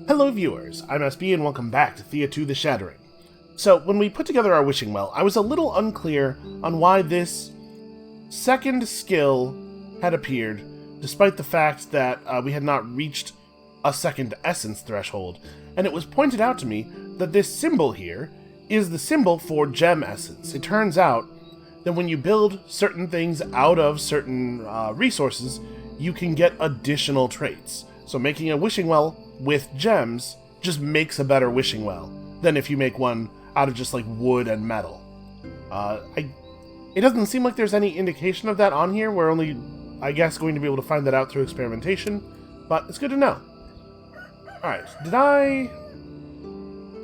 Hello viewers, I'm SB and welcome back to Thea 2 the Shattering. So, when we put together our wishing well, I was a little unclear on why this second skill had appeared, despite the fact that we had not reached a second essence threshold, and it was pointed out to me that this symbol here is the symbol for gem essence. It turns out that when you build certain things out of certain resources, you can get additional traits. So making a wishing well with gems just makes a better wishing well than if you make one out of just like wood and metal. It doesn't seem like there's any indication of that on here. We're only, I guess, going to be able to find that out through experimentation, but it's good to know. Alright,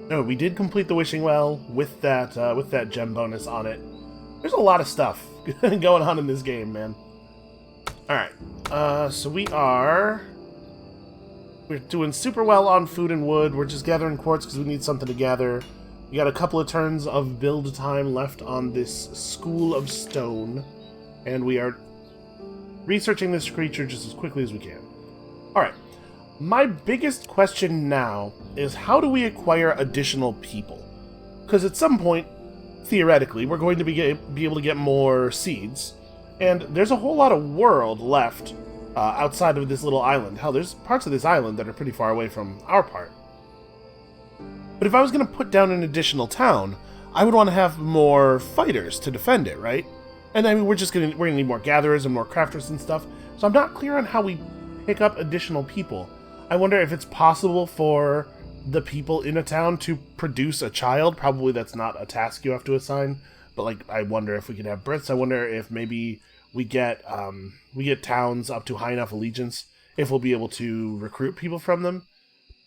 No, we did complete the wishing well with that gem bonus on it. There's a lot of stuff going on in this game, man. Alright, so we're doing super well on food and wood. We're just gathering quartz because we need something to gather. We got a couple of turns of build time left on this School of Stone, and we are researching this creature just as quickly as we can. Alright, my biggest question now is how do we acquire additional people? Because at some point, theoretically, we're going to be able to get more seeds, and there's a whole lot of world left outside of this little island. Hell, there's parts of this island that are pretty far away from our part. But if I was going to put down an additional town, I would want to have more fighters to defend it, right? And I mean, we're going to need more gatherers and more crafters and stuff. So I'm not clear on how we pick up additional people. I wonder if it's possible for the people in a town to produce a child. Probably that's not a task you have to assign. But like, I wonder if we could have births. I wonder if maybe we get towns up to high enough allegiance, if we'll be able to recruit people from them.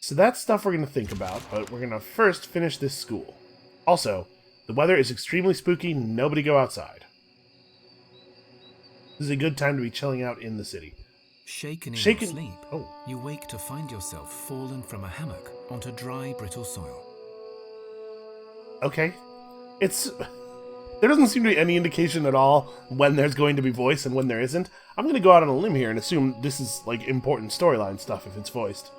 So that's stuff we're going to think about, but we're going to first finish this school. Also, the weather is extremely spooky, nobody go outside. This is a good time to be chilling out in the city. Shaken in your sleep, you wake to find yourself fallen from a hammock onto dry, brittle soil. Okay. There doesn't seem to be any indication at all when there's going to be voice and when there isn't. I'm going to go out on a limb here and assume this is, like, important storyline stuff if it's voiced.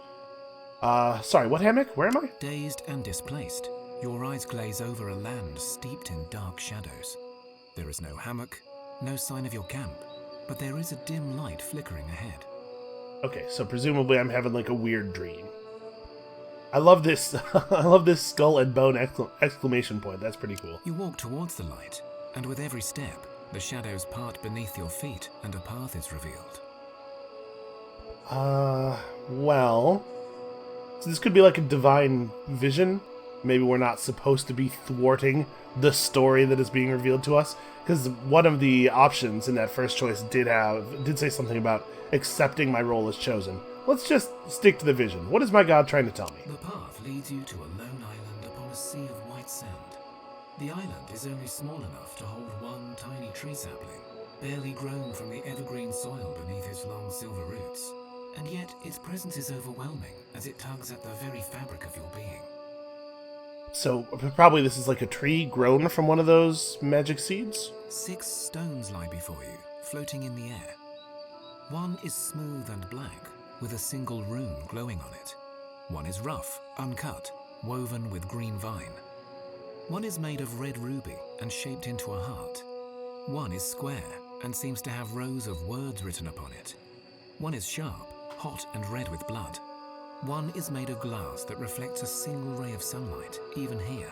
Sorry, what hammock? Where am I? Dazed and displaced, your eyes glaze over a land steeped in dark shadows. There is no hammock, no sign of your camp, but there is a dim light flickering ahead. Okay, so presumably I'm having, like, a weird dream. I love this. I love this skull and bone exclamation point. That's pretty cool. You walk towards the light, and with every step, the shadows part beneath your feet and a path is revealed. Well... So this could be like a divine vision. Maybe we're not supposed to be thwarting the story that is being revealed to us. Because one of the options in that first choice did say something about accepting my role as chosen. Let's just stick to the vision. What is my god trying to tell me? The path leads you to a lone island upon a sea of white sand. The island is only small enough to hold one tiny tree sapling, barely grown from the evergreen soil beneath its long silver roots. And yet, its presence is overwhelming, as it tugs at the very fabric of your being. So, probably this is like a tree grown from one of those magic seeds? 6 stones lie before you, floating in the air. One is smooth and black, with a single rune glowing on it. One is rough, uncut, woven with green vine. One is made of red ruby and shaped into a heart. One is square and seems to have rows of words written upon it. One is sharp, hot and red with blood. One is made of glass that reflects a single ray of sunlight, even here.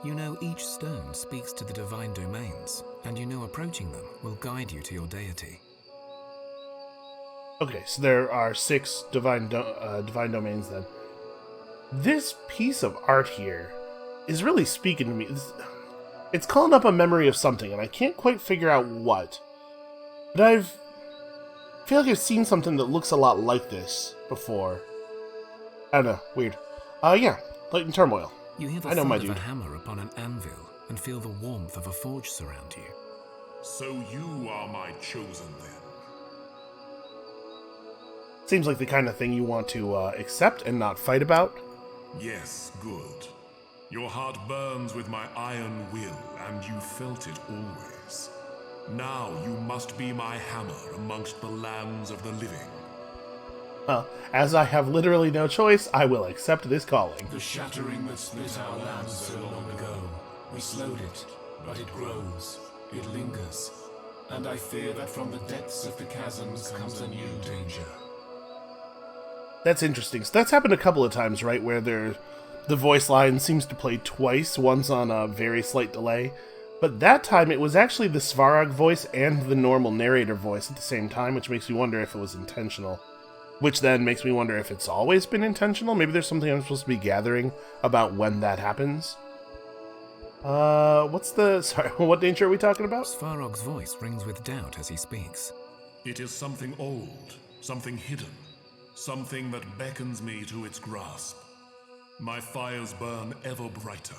You know each stone speaks to the divine domains, and you know approaching them will guide you to your deity. Okay, so there are 6 divine domains then. This piece of art here is really speaking to me. It's calling up a memory of something, and I can't quite figure out what. But I feel like I've seen something that looks a lot like this before. I don't know, weird. Yeah, Light and Turmoil. You hear the thud of a hammer upon an anvil and feel the warmth of a forge surround you. So you are my chosen then? Seems like the kind of thing you want to accept and not fight about. Yes, good. Your heart burns with my iron will, and you felt it always. Now you must be my hammer amongst the lands of the living. Well, as I have literally no choice, I will accept this calling. The shattering that split our lands so long ago. We slowed it, but it grows. It lingers. And I fear that from the depths of the chasms comes a new danger. That's interesting. So that's happened a couple of times, right, where the voice line seems to play twice, once on a very slight delay. But that time it was actually the Svarog voice and the normal narrator voice at the same time, which makes me wonder if it was intentional. Which then makes me wonder if it's always been intentional. Maybe there's something I'm supposed to be gathering about when that happens. Sorry, what danger are we talking about? Svarog's voice rings with doubt as he speaks. It is something old, something hidden, something that beckons me to its grasp. My fires burn ever brighter.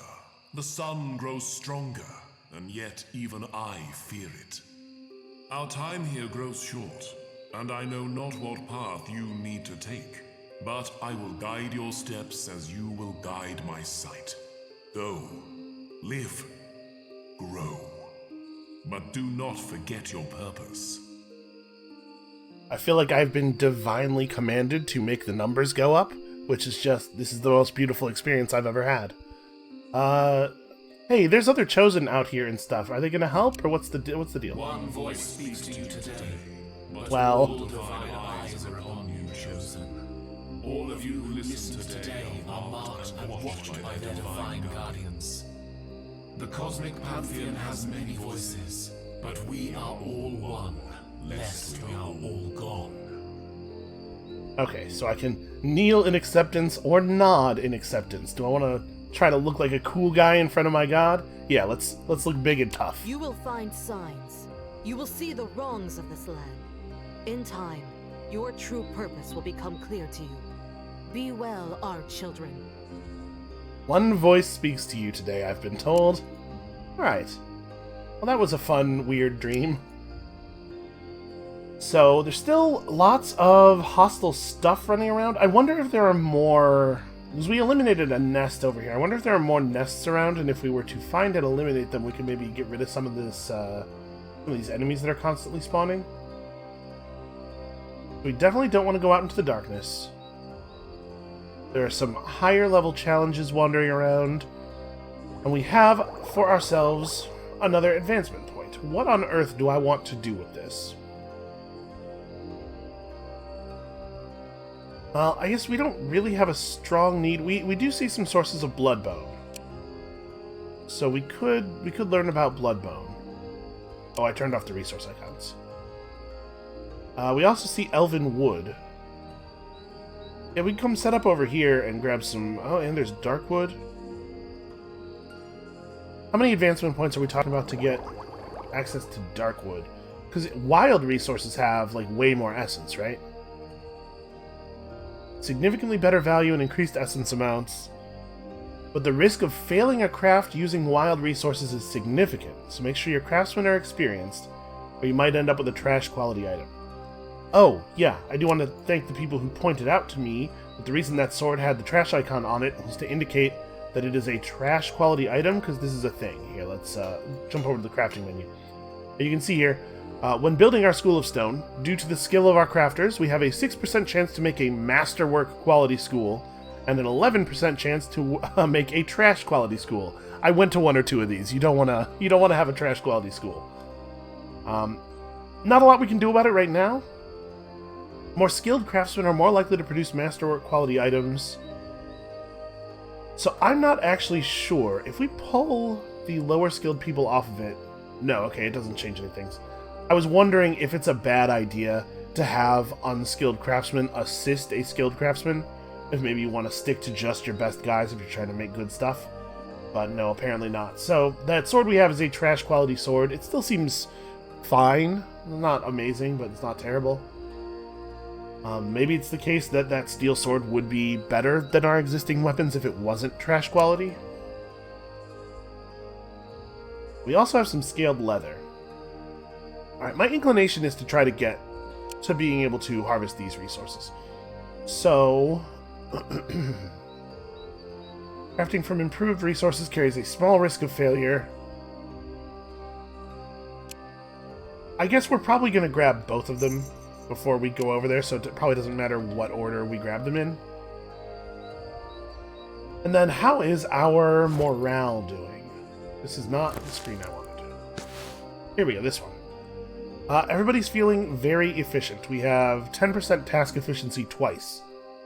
The sun grows stronger, and yet even I fear it. Our time here grows short, and I know not what path you need to take. But I will guide your steps as you will guide my sight. Go, live, grow, but do not forget your purpose. I feel like I've been divinely commanded to make the numbers go up, which is just, this is the most beautiful experience I've ever had. Hey, there's other chosen out here and stuff. Are they gonna help, or what's the deal? One voice speaks to you today, but well, all divine eyes are upon you, chosen. All of you who listen today are marked and watched by their divine guardians. The cosmic pantheon has many voices, but we are all one, lest we are all gone. Okay, so I can kneel in acceptance or nod in acceptance. Do I want to try to look like a cool guy in front of my god? Yeah, let's look big and tough. You will find signs. You will see the wrongs of this land. In time, your true purpose will become clear to you. Be well, our children. One voice speaks to you today, I've been told. Alright. Well, that was a fun, weird dream. So, there's still lots of hostile stuff running around. I wonder if there are more... Because we eliminated a nest over here. I wonder if there are more nests around, and if we were to find and eliminate them, we could maybe get rid of some of this, some of these enemies that are constantly spawning. We definitely don't want to go out into the darkness. There are some higher level challenges wandering around, and we have, for ourselves, another advancement point. What on earth do I want to do with this? Well, I guess we don't really have a strong need. We do see some sources of Bloodbone. So we could learn about Bloodbone. Oh, I turned off the resource icons. We also see Elven Wood. Yeah, we can come set up over here and grab some... Oh, and there's Darkwood. How many advancement points are we talking about to get access to Darkwood? Because wild resources have, like, way more essence, right? Significantly better value and increased essence amounts. But the risk of failing a craft using wild resources is significant, so make sure your craftsmen are experienced, or you might end up with a trash quality item. Oh, yeah, I do want to thank the people who pointed out to me that the reason that sword had the trash icon on it was to indicate that it is a trash quality item, because this is a thing. Here, let's jump over to the crafting menu. And you can see here, when building our School of Stone, due to the skill of our crafters, we have a 6% chance to make a masterwork quality school, and an 11% chance to make a trash quality school. I went to one or two of these. You don't want to have a trash quality school. Not a lot we can do about it right now. More skilled craftsmen are more likely to produce masterwork quality items. So I'm not actually sure. If we pull the lower skilled people off of it... No, okay, it doesn't change anything. I was wondering if it's a bad idea to have unskilled craftsmen assist a skilled craftsman. If maybe you want to stick to just your best guys if you're trying to make good stuff. But no, apparently not. So, that sword we have is a trash quality sword. It still seems fine. Not amazing, but it's not terrible. Maybe it's the case that that steel sword would be better than our existing weapons if it wasn't trash quality. We also have some scaled leather. Alright, my inclination is to try to get to being able to harvest these resources. So... crafting from improved resources carries a small risk of failure. I guess we're probably going to grab both of them before we go over there, so it probably doesn't matter what order we grab them in. And then, how is our morale doing? This is not the screen I wanted. Here we go, this one. Everybody's feeling very efficient. We have 10% task efficiency twice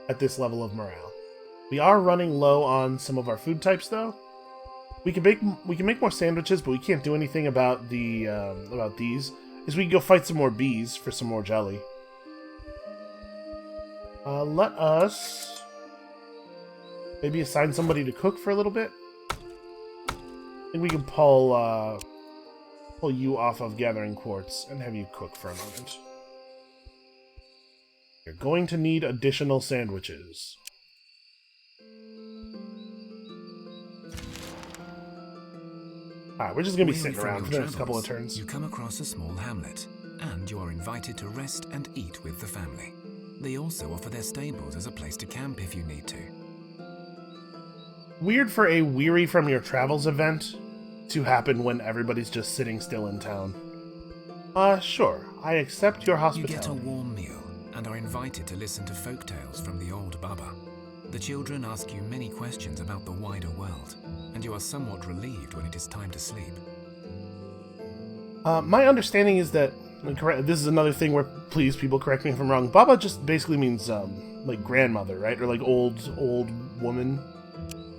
at this level of morale. We are running low on some of our food types, though. We can make more sandwiches, but we can't do anything about these. Is we can go fight some more bees for some more jelly. Let us maybe assign somebody to cook for a little bit. I think we can pull you off of gathering quartz and have you cook for a moment. You're going to need additional sandwiches. Alright, we're just going to be sitting around for the next couple of turns. You come across a small hamlet, and you are invited to rest and eat with the family. They also offer their stables as a place to camp if you need to. Weird for a weary from your travels event to happen when everybody's just sitting still in town. Sure. I accept your hospitality. You get a warm meal, and are invited to listen to folktales from the old Baba. The children ask you many questions about the wider world, and you are somewhat relieved when it is time to sleep. My understanding is that, this is another thing where, please, people correct me if I'm wrong, Baba just basically means, like grandmother, right? Or like old woman.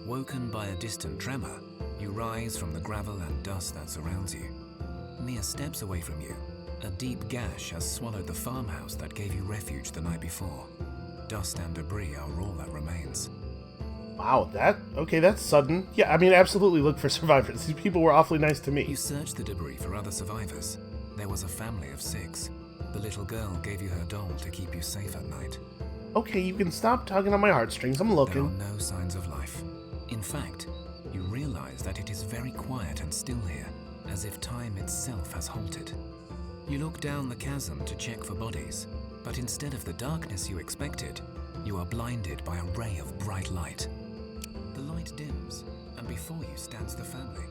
Woken by a distant tremor, you rise from the gravel and dust that surrounds you. Mere steps away from you, a deep gash has swallowed the farmhouse that gave you refuge the night before. Dust and debris are all that remains. Wow, that's sudden. Yeah, I mean, absolutely look for survivors. These people were awfully nice to me. You search the debris for other survivors. There was a family of 6. The little girl gave you her doll to keep you safe at night. Okay, you can stop tugging on my heartstrings. I'm looking. There are no signs of life. In fact, you realize that it is very quiet and still here, as if time itself has halted. You look down the chasm to check for bodies, but instead of the darkness you expected, you are blinded by a ray of bright light. The light dims, and before you stands the family.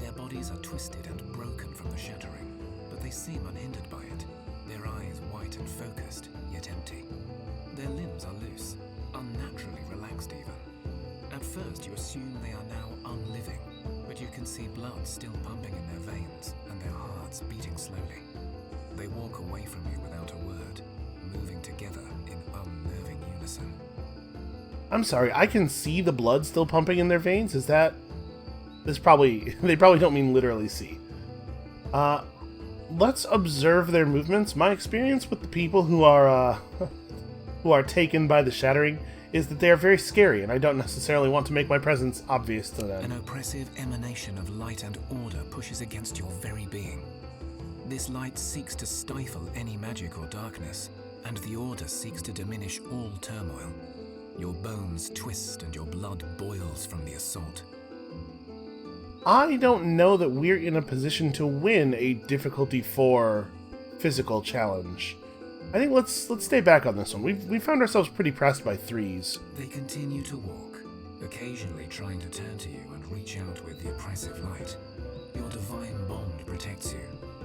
Their bodies are twisted and broken from the shattering, but they seem unhindered by it, their eyes white and focused, yet empty. Their limbs are loose, unnaturally relaxed even. At first you assume they are now unliving, but you can see blood still pumping in their veins and their hearts beating slowly. They walk away from you without a word, moving together in unnerving unison. I'm sorry, I can see the blood still pumping in their veins? Is that... they probably don't mean literally see. Let's observe their movements. My experience with the people who are taken by the Shattering is that they are very scary, and I don't necessarily want to make my presence obvious to them. An oppressive emanation of light and order pushes against your very being. This light seeks to stifle any magic or darkness, and the order seeks to diminish all turmoil. Your bones twist and your blood boils from the assault. I don't know that we're in a position to win a difficulty 4 physical challenge. I think let's stay back on this one. We found ourselves pretty pressed by 3s. They continue to walk, occasionally trying to turn to you and reach out with the oppressive light. Your divine bond protects you,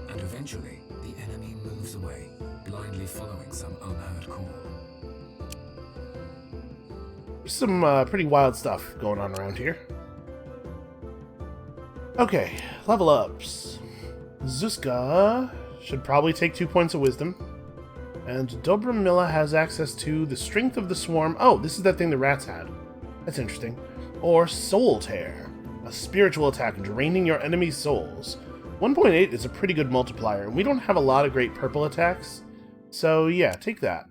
and eventually the enemy moves away, blindly following some unheard call. There's some pretty wild stuff going on around here. Okay, level ups. Zuska should probably take 2 points of wisdom. And Dobramilla has access to the Strength of the Swarm. Oh, this is that thing the rats had. That's interesting. Or Soul Tear, a spiritual attack draining your enemy's souls. 1.8 is a pretty good multiplier, and we don't have a lot of great purple attacks. So yeah, take that.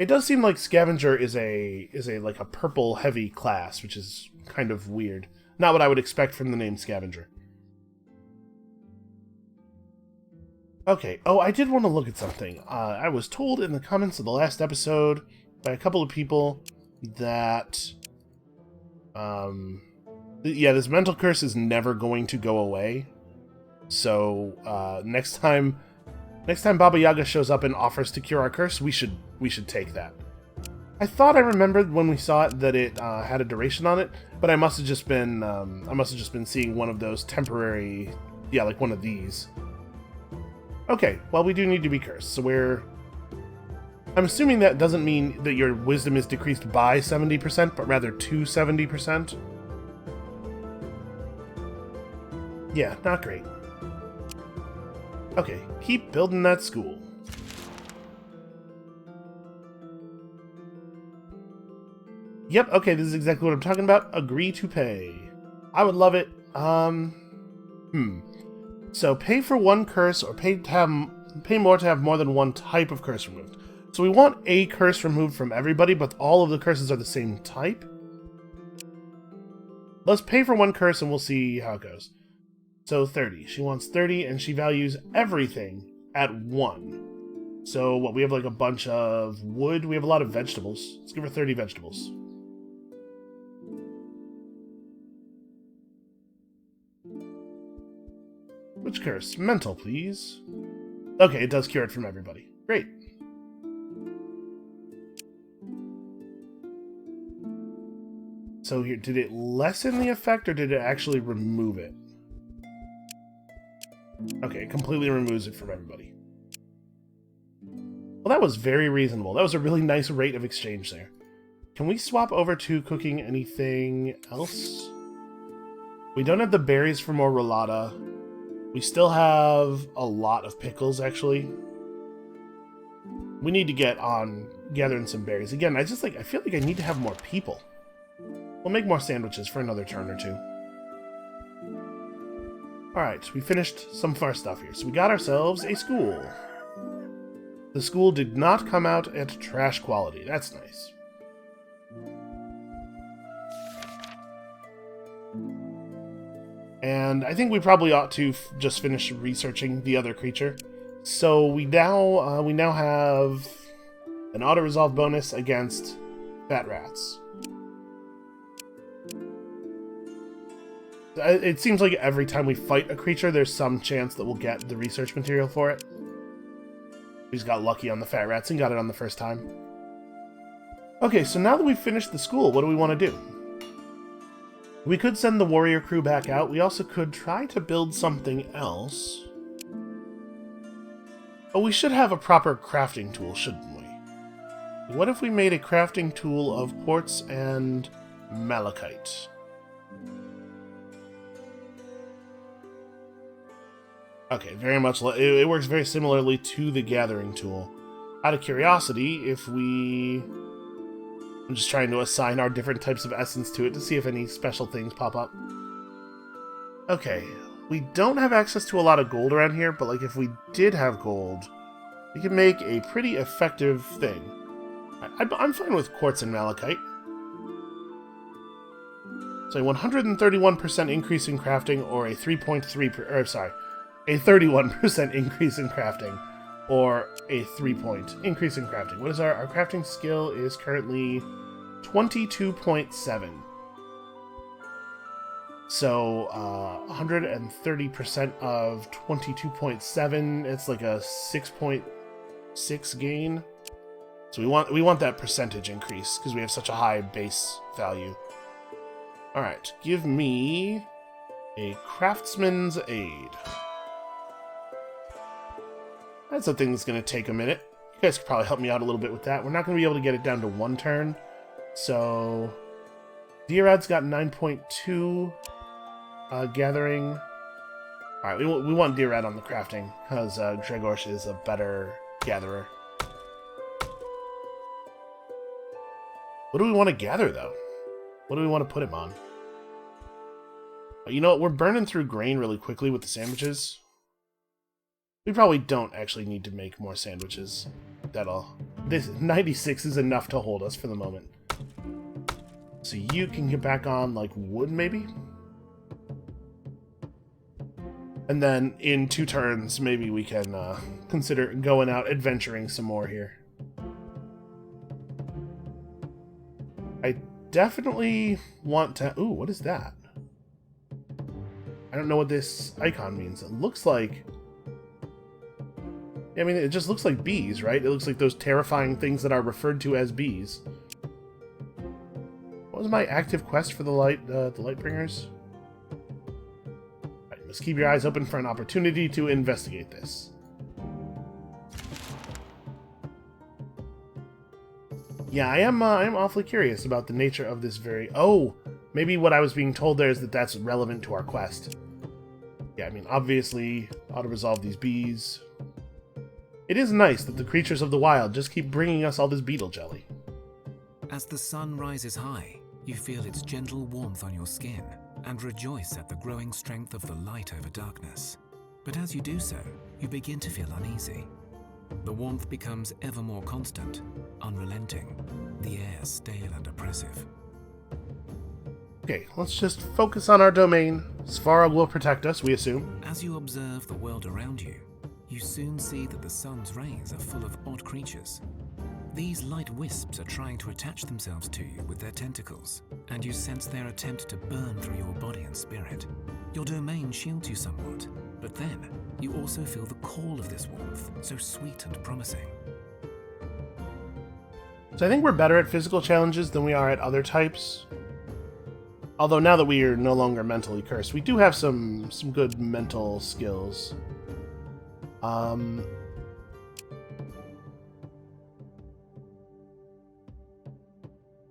It does seem like Scavenger is a like a purple heavy class, which is kind of weird. Not what I would expect from the name Scavenger. Okay, oh, I did want to look at something. I was told in the comments of the last episode by a couple of people that, yeah, this mental curse is never going to go away. So, next time Baba Yaga shows up and offers to cure our curse, we should take that. I thought I remembered when we saw it that it had a duration on it, but I must have just been seeing one of those temporary, yeah, like one of these. Okay, well, we do need to be cursed, so we're... I'm assuming that doesn't mean that your wisdom is decreased by 70%, but rather to 70%. Yeah, not great. Okay, keep building that school. Yep, okay, this is exactly what I'm talking about. Agree to pay. I would love it. So pay for one curse or pay more to have more than one type of curse removed. So we want a curse removed from everybody, but all of the curses are the same type. Let's pay for one curse and we'll see how it goes. So 30. She wants 30 and she values everything at 1. So what, we have like a bunch of wood. We have a lot of vegetables. Let's give her 30 vegetables. Which curse? Mental, please. Okay, it does cure it from everybody. Great. So here, did it lessen the effect or did it actually remove it? Okay, it completely removes it from everybody. Well, that was very reasonable. That was a really nice rate of exchange there. Can we swap over to cooking anything else? We don't have the berries for more rolata. We still have a lot of pickles, actually. We need to get on gathering some berries. Again, I feel like I need to have more people. We'll make more sandwiches for another turn or two. Alright, we finished some of our stuff here. So we got ourselves a school. The school did not come out at trash quality. That's nice. And I think we probably ought to just finish researching the other creature. So we now have an auto-resolve bonus against fat rats. It seems like every time we fight a creature, there's some chance that we'll get the research material for it. We just got lucky on the fat rats and got it on the first time. Okay, so now that we've finished the school, what do we want to do? We could send the warrior crew back out. We also could try to build something else. Oh, we should have a proper crafting tool, shouldn't we? What if we made a crafting tool of quartz and malachite? Okay, very much. It works very similarly to the gathering tool. Out of curiosity, if we... I'm just trying to assign our different types of essence to it to see if any special things pop up. Okay, we don't have access to a lot of gold around here, but like if we did have gold, we could make a pretty effective thing. I'm fine with quartz and malachite. So a 131% increase in crafting, or a a 31% increase in crafting, or a 3-point increase in crafting. What is our crafting skill is currently 22.7. So 130% of 22.7, it's like a 6.6 gain. So we want that percentage increase because we have such a high base value. All right, give me a craftsman's aid. That's a thing that's going to take a minute. You guys could probably help me out a little bit with that. We're not going to be able to get it down to 1 turn. So, Dierad's got 9.2 gathering. Alright, we want Dierad on the crafting, because Gregorsh is a better gatherer. What do we want to gather, though? What do we want to put him on? You know what? We're burning through grain really quickly with the sandwiches. We probably don't actually need to make more sandwiches. This 96 is enough to hold us for the moment. So you can get back on, like, wood, maybe? And then, in 2 turns, maybe we can consider going out adventuring some more here. I definitely want to... Ooh, what is that? I don't know what this icon means. It looks like... I mean, it just looks like bees, right? It looks like those terrifying things that are referred to as bees. What was my active quest for the Lightbringers? Right, let's keep your eyes open for an opportunity to investigate this. Yeah, I am awfully curious about the nature of this very... Oh! Maybe what I was being told there is that that's relevant to our quest. Yeah, I mean, obviously, auto-resolve these bees. It is nice that the creatures of the wild just keep bringing us all this beetle jelly. As the sun rises high, you feel its gentle warmth on your skin and rejoice at the growing strength of the light over darkness. But as you do so, you begin to feel uneasy. The warmth becomes ever more constant, unrelenting, the air stale and oppressive. Okay, let's just focus on our domain. Svarog will protect us, we assume. As you observe the world around you, you soon see that the sun's rays are full of odd creatures. These light wisps are trying to attach themselves to you with their tentacles, and you sense their attempt to burn through your body and spirit. Your domain shields you somewhat, but then you also feel the call of this warmth, so sweet and promising. So I think we're better at physical challenges than we are at other types. Although now that we are no longer mentally cursed, we do have some good mental skills.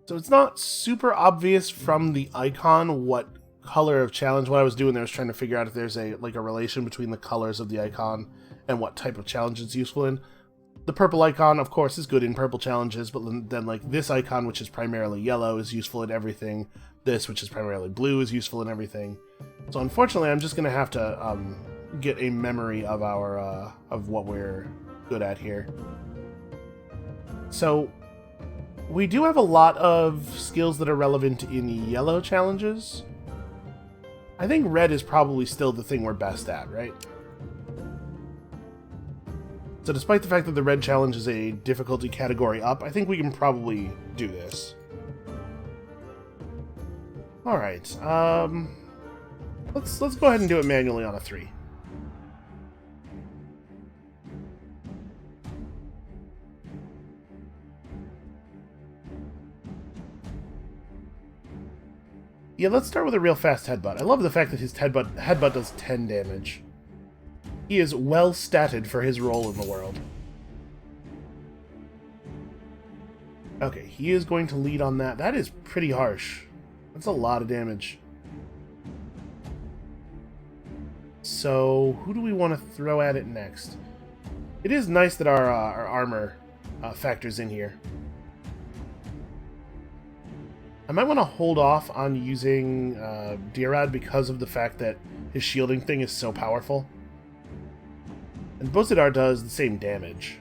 So it's not super obvious from the icon what color of challenge. What I was doing there was trying to figure out if there's a relation between the colors of the icon and what type of challenge it's useful in. The purple icon, of course, is good in purple challenges, but then like this icon, which is primarily yellow, is useful in everything. This, which is primarily blue, is useful in everything. So unfortunately, I'm just going to have to get a memory of our of what we're good at here. So we do have a lot of skills that are relevant in yellow challenges. I think red is probably still the thing we're best at, right? So despite the fact that the red challenge is a difficulty category up, I think we can probably do this. Alright, let's go ahead and do it manually on a 3. Yeah, let's start with a real fast headbutt. I love the fact that his headbutt does 10 damage. He is well statted for his role in the world. Okay, he is going to lead on that. That is pretty harsh. That's a lot of damage. So, who do we want to throw at it next? It is nice that our armor factors in here. I might want to hold off on using Dirad because of the fact that his shielding thing is so powerful. And Bozidar does the same damage.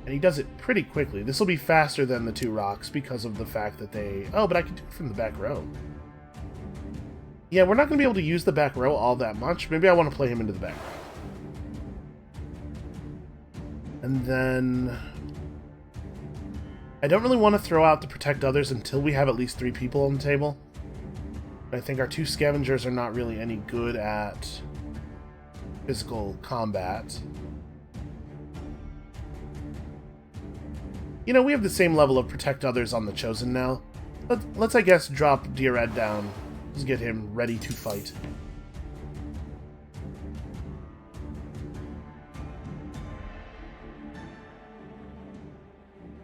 And he does it pretty quickly. This will be faster than the 2 rocks because of the fact that they... Oh, but I can do it from the back row. Yeah, we're not going to be able to use the back row all that much. Maybe I want to play him into the back row. And then... I don't really want to throw out the protect others until we have at least 3 people on the table. I think our 2 scavengers are not really any good at physical combat. You know, we have the same level of protect others on the Chosen now. Let's I guess, drop Dirad down. Let's get him ready to fight.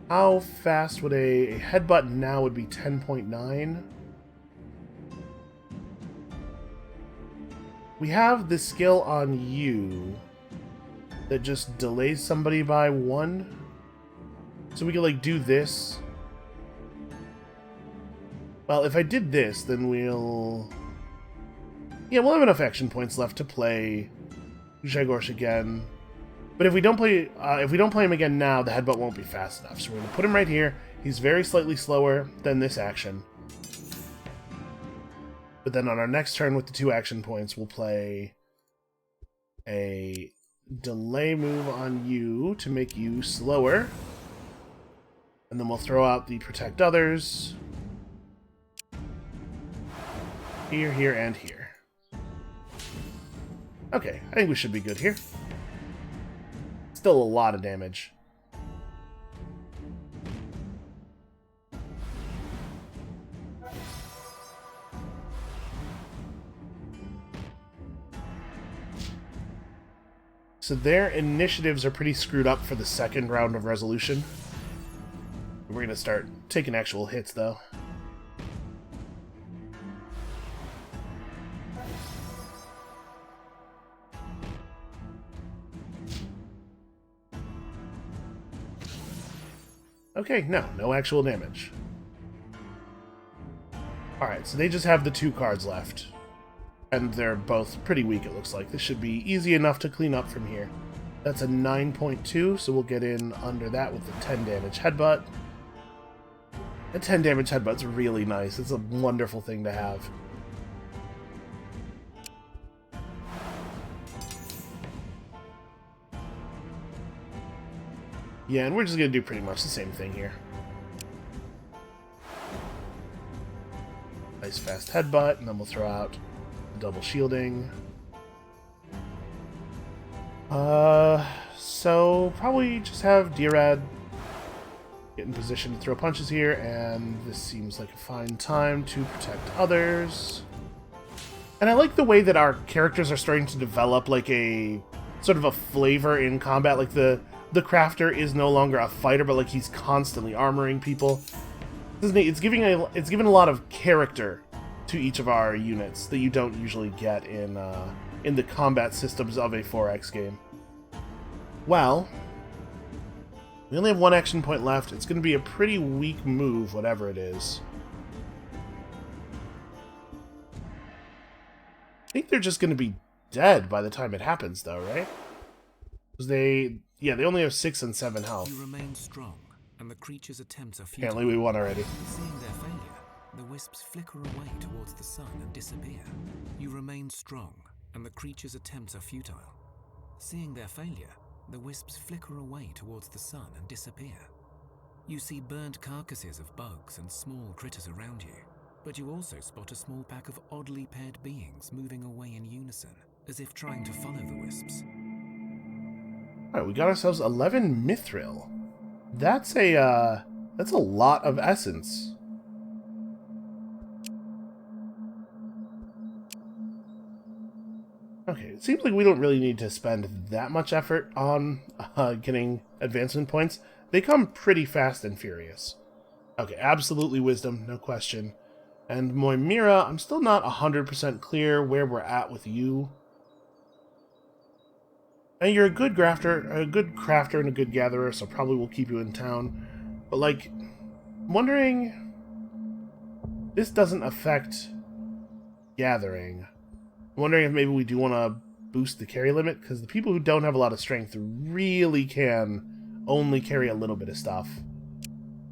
How fast would a headbutt now would be 10.9? We have this skill on you that just delays somebody by 1. So we could, like, do this. Well, if I did this, then we'll... Yeah, we'll have enough action points left to play Zhegorsh again. But if we don't play him again now, the headbutt won't be fast enough. So we're going to put him right here. He's very slightly slower than this action. But then on our next turn with the 2 action points, we'll play a delay move on you to make you slower. And then we'll throw out the protect others. Here, here, and here. Okay, I think we should be good here. Still a lot of damage. So their initiatives are pretty screwed up for the second round of resolution. We're going to start taking actual hits, though. Okay, no actual damage. Alright, so they just have the 2 cards left. And they're both pretty weak, it looks like. This should be easy enough to clean up from here. That's a 9.2, so we'll get in under that with the 10 damage headbutt. A 10 damage headbutt's really nice. It's a wonderful thing to have. Yeah, and we're just going to do pretty much the same thing here. Nice fast headbutt, and then we'll throw out double shielding. So probably just have Dirad get in position to throw punches here, and this seems like a fine time to protect others. And I like the way that our characters are starting to develop like a sort of a flavor in combat. Like the crafter is no longer a fighter, but like he's constantly armoring people. It's giving a lot of character to each of our units that you don't usually get in the combat systems of a 4X game. Well, we only have 1 action point left. It's going to be a pretty weak move, whatever it is. I think they're just going to be dead by the time it happens, though, right? Because they only have 6 and 7 health. You remain strong, and the creature's attempts are futile. Apparently we won already. Seeing their failure, the wisps flicker away towards the sun and disappear. You remain strong, and the creature's attempts are futile. Seeing their failure, the wisps flicker away towards the sun and disappear. You see burnt carcasses of bugs and small critters around you, but you also spot a small pack of oddly paired beings moving away in unison, as if trying to follow the wisps. Alright, we got ourselves 11 mithril. That's a lot of essence. Okay, it seems like we don't really need to spend that much effort on getting advancement points. They come pretty fast and furious. Okay, absolutely wisdom, no question. And Moimira, I'm still not 100% clear where we're at with you. And you're a good crafter and a good gatherer, so probably we'll keep you in town. But, like, I'm wondering... This doesn't affect gathering. I'm wondering if maybe we do want to boost the carry limit, because the people who don't have a lot of strength really can only carry a little bit of stuff.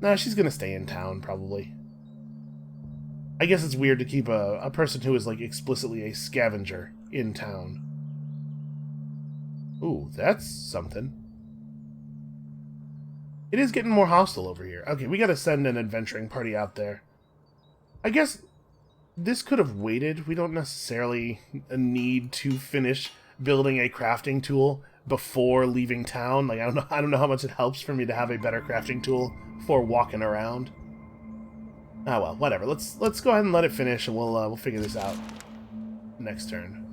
Nah, she's going to stay in town, probably. I guess it's weird to keep a person who is, like, explicitly a scavenger in town. Ooh, that's something. It is getting more hostile over here. Okay, we gotta send an adventuring party out there. I guess this could have waited. We don't necessarily need to finish building a crafting tool before leaving town. Like, I don't know how much it helps for me to have a better crafting tool for walking around. Ah well, whatever. Let's go ahead and let it finish, and we'll figure this out next turn.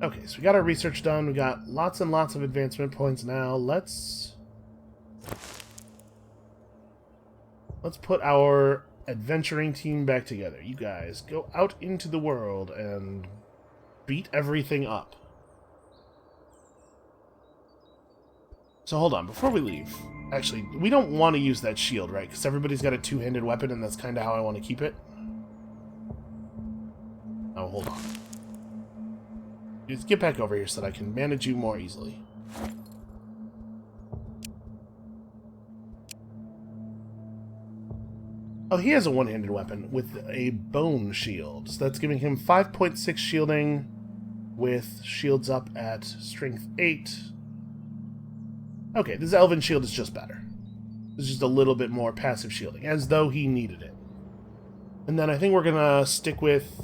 Okay, so we got our research done. We got lots and lots of advancement points now. Let's put our adventuring team back together. You guys go out into the world and beat everything up. So hold on, before we leave. Actually, we don't want to use that shield, right? Because everybody's got a two-handed weapon, and that's kind of how I want to keep it. Oh, hold on. Just get back over here so that I can manage you more easily. Oh, he has a one-handed weapon with a bone shield. So that's giving him 5.6 shielding with shields up at strength 8. Okay, this elven shield is just better. It's just a little bit more passive shielding, as though he needed it. And then I think we're gonna stick with...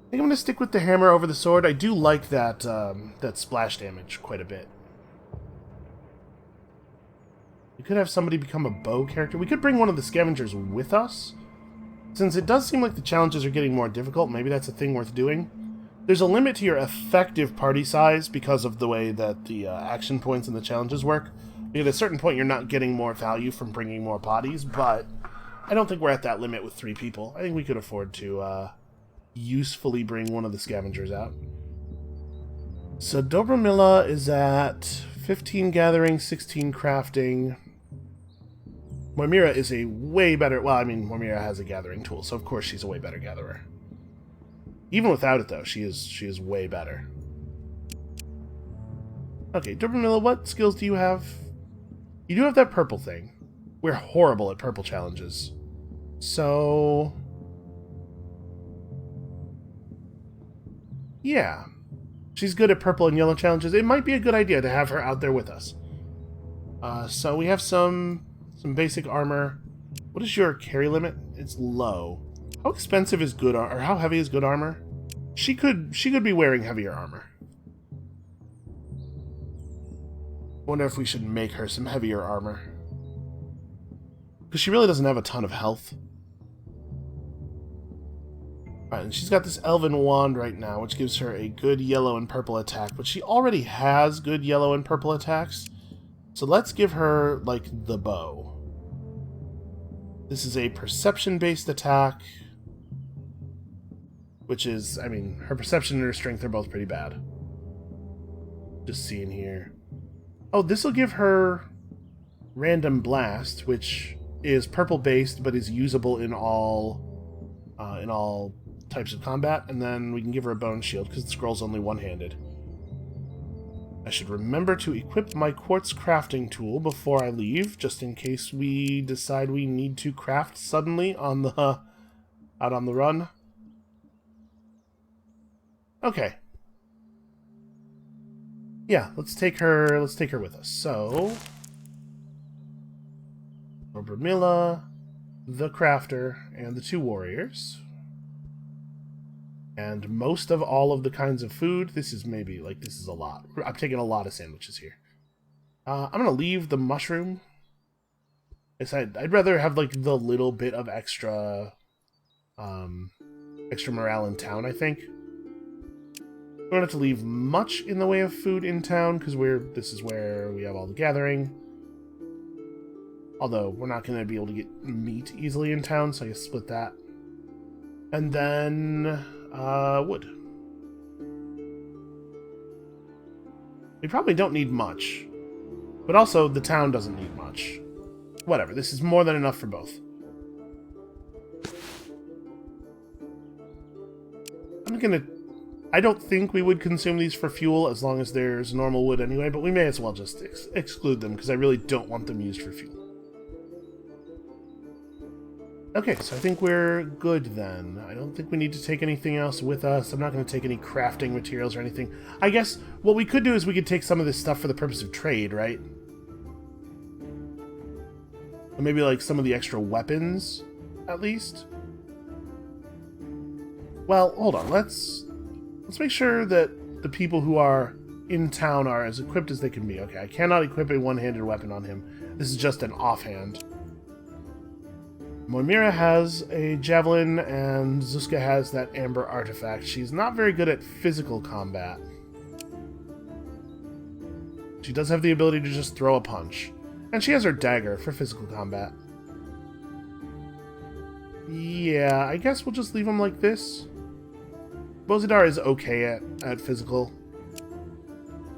I think I'm going to stick with the hammer over the sword. I do like that that splash damage quite a bit. We could have somebody become a bow character. We could bring one of the scavengers with us. Since it does seem like the challenges are getting more difficult, maybe that's a thing worth doing. There's a limit to your effective party size because of the way that the action points and the challenges work. At a certain point, you're not getting more value from bringing more bodies, but I don't think we're at that limit with 3 people. I think we could afford to usefully bring one of the scavengers out. So Dobromilla is at 15 gathering, 16 crafting. Moimira is a way better... Well, I mean, Moimira has a gathering tool, so of course she's a way better gatherer. Even without it, though, she is way better. Okay, Dobromilla, what skills do you have? You do have that purple thing. We're horrible at purple challenges. So... yeah. She's good at purple and yellow challenges. It might be a good idea to have her out there with us. So we have some basic armor. What is your carry limit? It's low. How expensive is good or how heavy is good armor? She could be wearing heavier armor. Wonder if we should make her some heavier armor. Because she really doesn't have a ton of health. Alright, and she's got this elven wand right now, which gives her a good yellow and purple attack, but she already has good yellow and purple attacks. So let's give her, like, the bow. This is a perception-based attack, which is, I mean, her perception and her strength are both pretty bad. Just seeing here. Oh, this will give her random blast, which is purple-based, but is usable in all types of combat, and then we can give her a bone shield, because the scroll's only one-handed. I should remember to equip my quartz crafting tool before I leave, just in case we decide we need to craft suddenly on the out on the run. Okay. Yeah, let's take her with us. So Dobromilla, the crafter, and the 2 warriors. And most of all of the kinds of food. This is a lot. I'm taking a lot of sandwiches here. I'm going to leave the mushroom. I'd rather have, like, the little bit of extra morale in town, I think. We don't have to leave much in the way of food in town, because this is where we have all the gathering. Although, we're not going to be able to get meat easily in town, so I guess split that. And then... wood. We probably don't need much. But also, the town doesn't need much. Whatever, this is more than enough for both. I don't think we would consume these for fuel as long as there's normal wood anyway, but we may as well just exclude them, because I really don't want them used for fuel. Okay, so I think we're good then. I don't think we need to take anything else with us. I'm not going to take any crafting materials or anything. I guess what we could do is we could take some of this stuff for the purpose of trade, right? Or maybe like some of the extra weapons, at least. Well, hold on. Let's make sure that the people who are in town are as equipped as they can be. Okay, I cannot equip a one-handed weapon on him. This is just an offhand. Moimira has a javelin, and Zuzka has that amber artifact. She's not very good at physical combat. She does have the ability to just throw a punch. And she has her dagger for physical combat. Yeah, I guess we'll just leave them like this. Bozidar is okay at physical.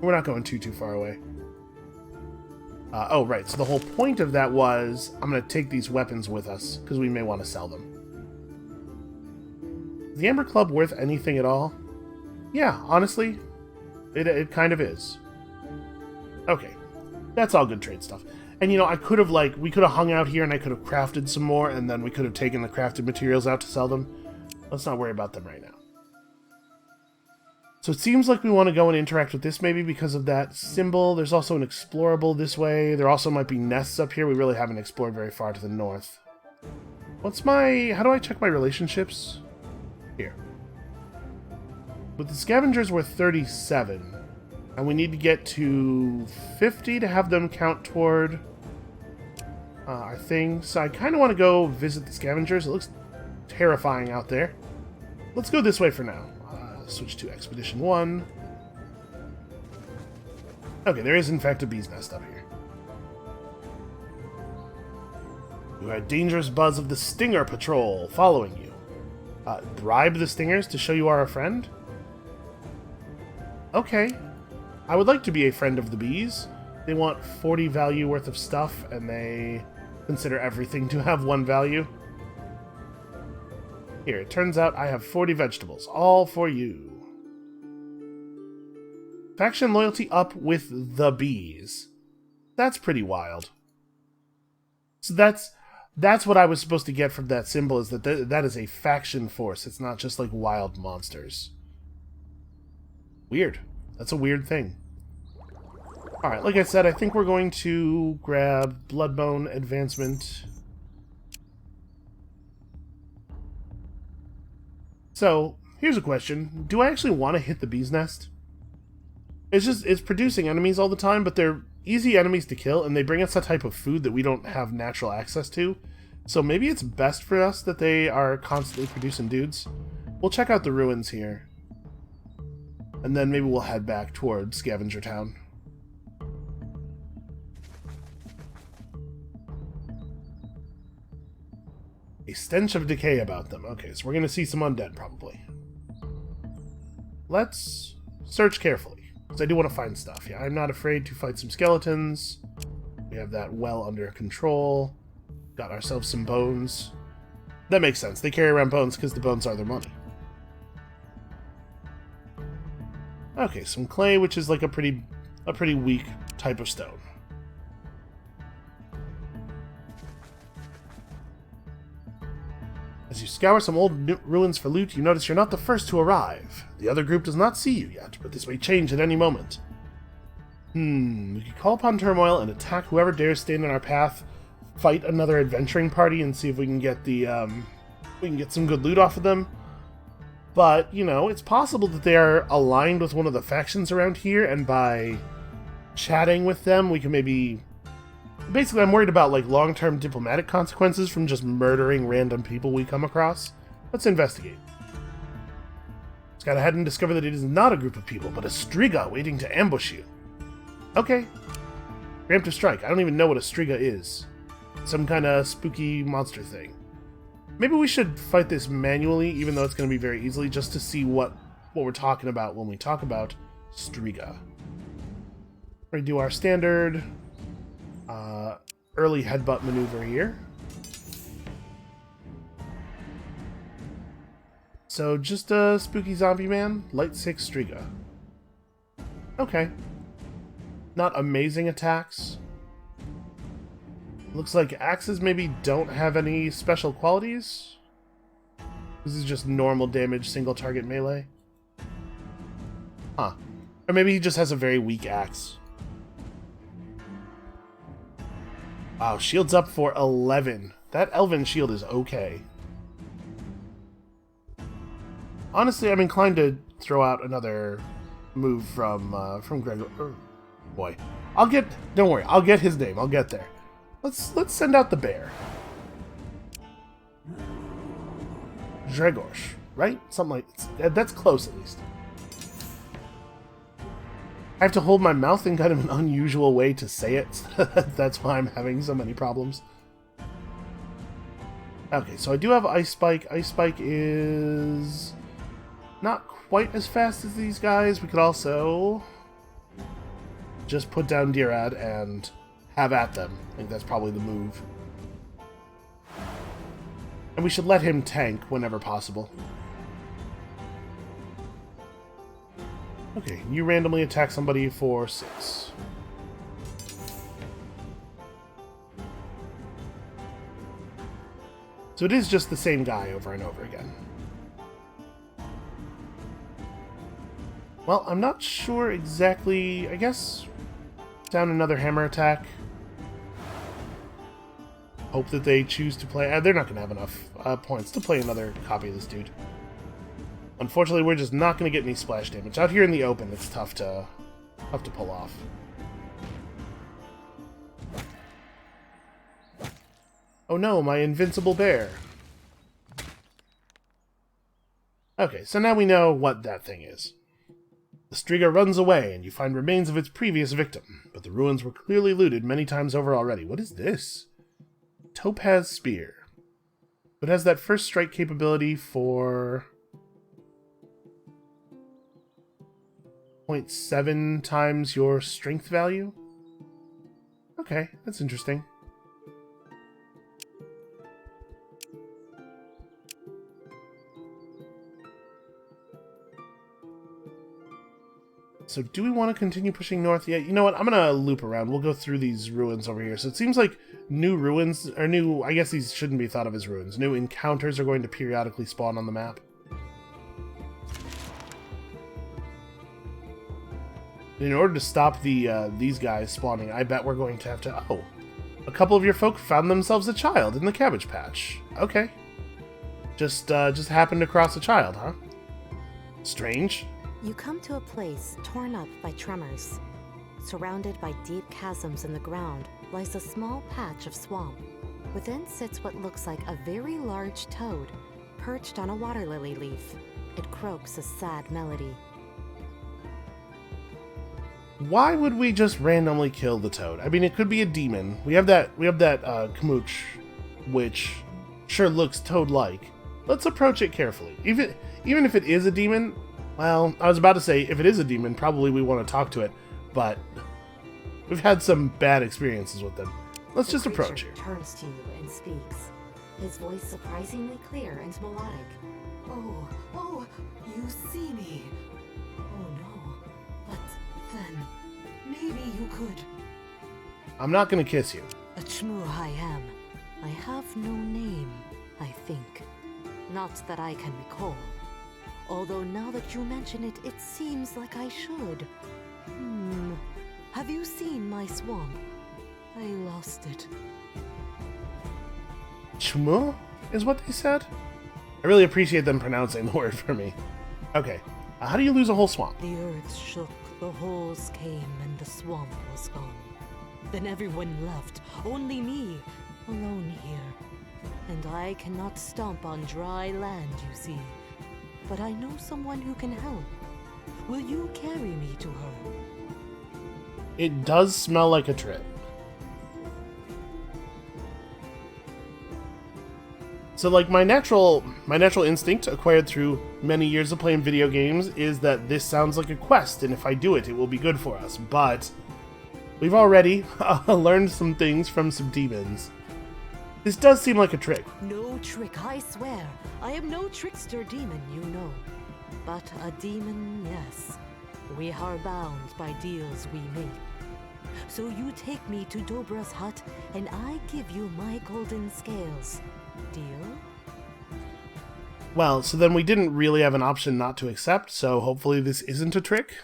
We're not going too far away. Oh, right. So the whole point of that was, I'm going to take these weapons with us, because we may want to sell them. Is the Amber Club worth anything at all? Yeah, honestly, it kind of is. Okay. That's all good trade stuff. And, you know, I could have, we could have hung out here and I could have crafted some more, and then we could have taken the crafted materials out to sell them. Let's not worry about them right now. So it seems like we want to go and interact with this maybe because of that symbol. There's also an explorable this way. There also might be nests up here. We really haven't explored very far to the north. How do I check my relationships? Here. With the scavengers, we're 37. And we need to get to 50 to have them count toward our thing. So I kind of want to go visit the scavengers. It looks terrifying out there. Let's go this way for now. Switch to Expedition 1. Okay, there is in fact a bee's nest up here. You had dangerous buzz of the Stinger Patrol following you. Bribe the Stingers to show you are a friend? Okay. I would like to be a friend of the bees. They want 40 value worth of stuff, and they consider everything to have 1 value. Here, it turns out I have 40 vegetables, all for you. Faction loyalty up with the bees. That's pretty wild. So that's what I was supposed to get from that symbol, is that that is a faction force. It's not just like wild monsters. Weird. That's a weird thing. Alright, like I said, I think we're going to grab Bloodbone Advancement. So, here's a question. Do I actually want to hit the bee's nest? It's producing enemies all the time, but they're easy enemies to kill, and they bring us a type of food that we don't have natural access to. So maybe it's best for us that they are constantly producing dudes. We'll check out the ruins here. And then maybe we'll head back toward Scavenger Town. A stench of decay about them. Okay, so we're going to see some undead, probably. Let's search carefully, because I do want to find stuff. Yeah, I'm not afraid to fight some skeletons. We have that well under control. Got ourselves some bones. That makes sense. They carry around bones because the bones are their money. Okay, some clay, which is like a pretty weak type of stone. As you scour some old ruins for loot, you notice you're not the first to arrive. The other group does not see you yet, but this may change at any moment. We could call upon turmoil and attack whoever dares stand in our path, fight another adventuring party, and see if we can get some good loot off of them. But, you know, it's possible that they are aligned with one of the factions around here, and by chatting with them, we can maybe... Basically, I'm worried about, like, long-term diplomatic consequences from just murdering random people we come across. Let's investigate. Let's go ahead and discover that it is not a group of people, but a Striga waiting to ambush you. Okay. Preemptive strike. I don't even know what a Striga is. Some kind of spooky monster thing. Maybe we should fight this manually, even though it's going to be very easily, just to see what we're talking about when we talk about Striga. We do our standard early headbutt maneuver here. So just a spooky zombie man, light 6 Striga. Okay. Not amazing attacks. Looks like axes maybe don't have any special qualities. This is just normal damage, single target melee. Huh. Or maybe he just has a very weak axe. Wow, shield's up for 11. That elven shield is okay. Honestly, I'm inclined to throw out another move from Gregor. Boy, don't worry, I'll get his name. I'll get there. Let's send out the bear. Gregorsh, right? Something like that's close at least. I have to hold my mouth in kind of an unusual way to say it. That's why I'm having so many problems. Okay, so I do have Ice Spike. Ice Spike is not quite as fast as these guys. We could also just put down Dirad and have at them. I think that's probably the move. And we should let him tank whenever possible. Okay, you randomly attack somebody for 6. So it is just the same guy over and over again. Well, I'm not sure exactly... I guess... down another hammer attack. Hope that they choose to play... they're not going to have enough points to play another copy of this dude. Unfortunately, we're just not going to get any splash damage. Out here in the open, it's tough to pull off. Oh no, my invincible bear. Okay, so now we know what that thing is. The Striga runs away, and you find remains of its previous victim, but the ruins were clearly looted many times over already. What is this? Topaz Spear. It has that first strike capability for 0.7 times your strength value? Okay, that's interesting. So do we want to continue pushing north? Yeah, you know what? I'm going to loop around. We'll go through these ruins over here. So it seems like new ruins, or new, I guess these shouldn't be thought of as ruins. New encounters are going to periodically spawn on the map. In order to stop these guys spawning, I bet we're going to have to... Oh, a couple of your folk found themselves a child in the cabbage patch. Okay. Just happened across a child, huh? Strange. You come to a place torn up by tremors. Surrounded by deep chasms in the ground lies a small patch of swamp. Within sits what looks like a very large toad, perched on a water lily leaf. It croaks a sad melody. Why would we just randomly kill the toad? I mean, it could be a demon. We have that Kamooch, which sure looks toad-like. Let's approach it carefully. Even if it is a demon, well, I was about to say, if it is a demon, probably we want to talk to it, but we've had some bad experiences with them. Let's just approach it. The creature turns to you and speaks, his voice surprisingly clear and melodic. Oh, you see me. Oh no, but then, maybe you could. I'm not gonna kiss you. A Chmu I am. I have no name, I think. Not that I can recall. Although now that you mention it, it seems like I should. Have you seen my swamp? I lost it. Chmu is what they said? I really appreciate them pronouncing the word for me. Okay, how do you lose a whole swamp? The earth shook, the holes came, and the swamp was gone. Then everyone left, only me, alone here. And I cannot stomp on dry land, you see. But I know someone who can help. Will you carry me to her? It does smell like a trip. So, like, my natural instinct, acquired through many years of playing video games, is that this sounds like a quest, and if I do it, it will be good for us. But we've already learned some things from some demons. This does seem like a trick. No trick, I swear. I am no trickster demon, you know. But a demon, yes. We are bound by deals we make. So you take me to Dobra's hut, and I give you my golden scales. Deal? Well, so then we didn't really have an option not to accept, so hopefully this isn't a trick.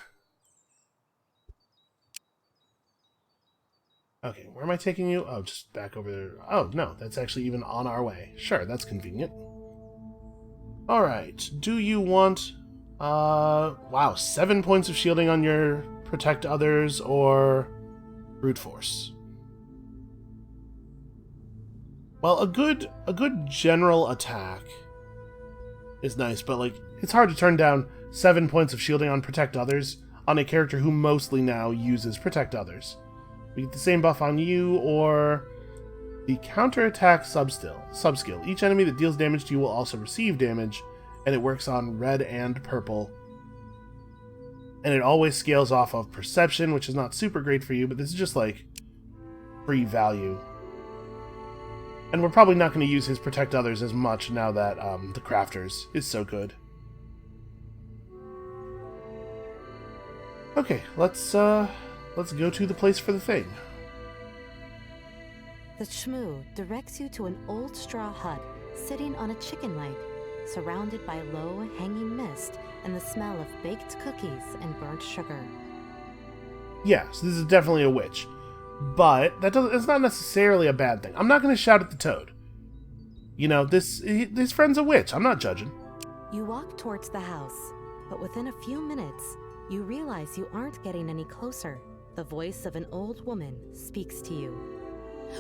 Okay, where am I taking you? Oh, just back over there. Oh, no, that's actually even on our way. Sure, that's convenient. Alright, do you want... wow, 7 points of shielding on your Protect Others or Brute Force? Well, a good general attack is nice, but, like, it's hard to turn down 7 points of shielding on Protect Others on a character who mostly now uses Protect Others. We get the same buff on you, or the counterattack subskill. Each enemy that deals damage to you will also receive damage, and it works on red and purple. And it always scales off of perception, which is not super great for you, but this is just like free value. And we're probably not going to use his Protect Others as much now that the Crafters is so good. Okay, let's go to the place for the thing. The Chmu directs you to an old straw hut sitting on a chicken leg, surrounded by low hanging mist and the smell of baked cookies and burnt sugar. Yeah, so this is definitely a witch. But it's not necessarily a bad thing. I'm not going to shout at the toad. You know, this friend's a witch. I'm not judging. You walk towards the house, but within a few minutes, you realize you aren't getting any closer. The voice of an old woman speaks to you.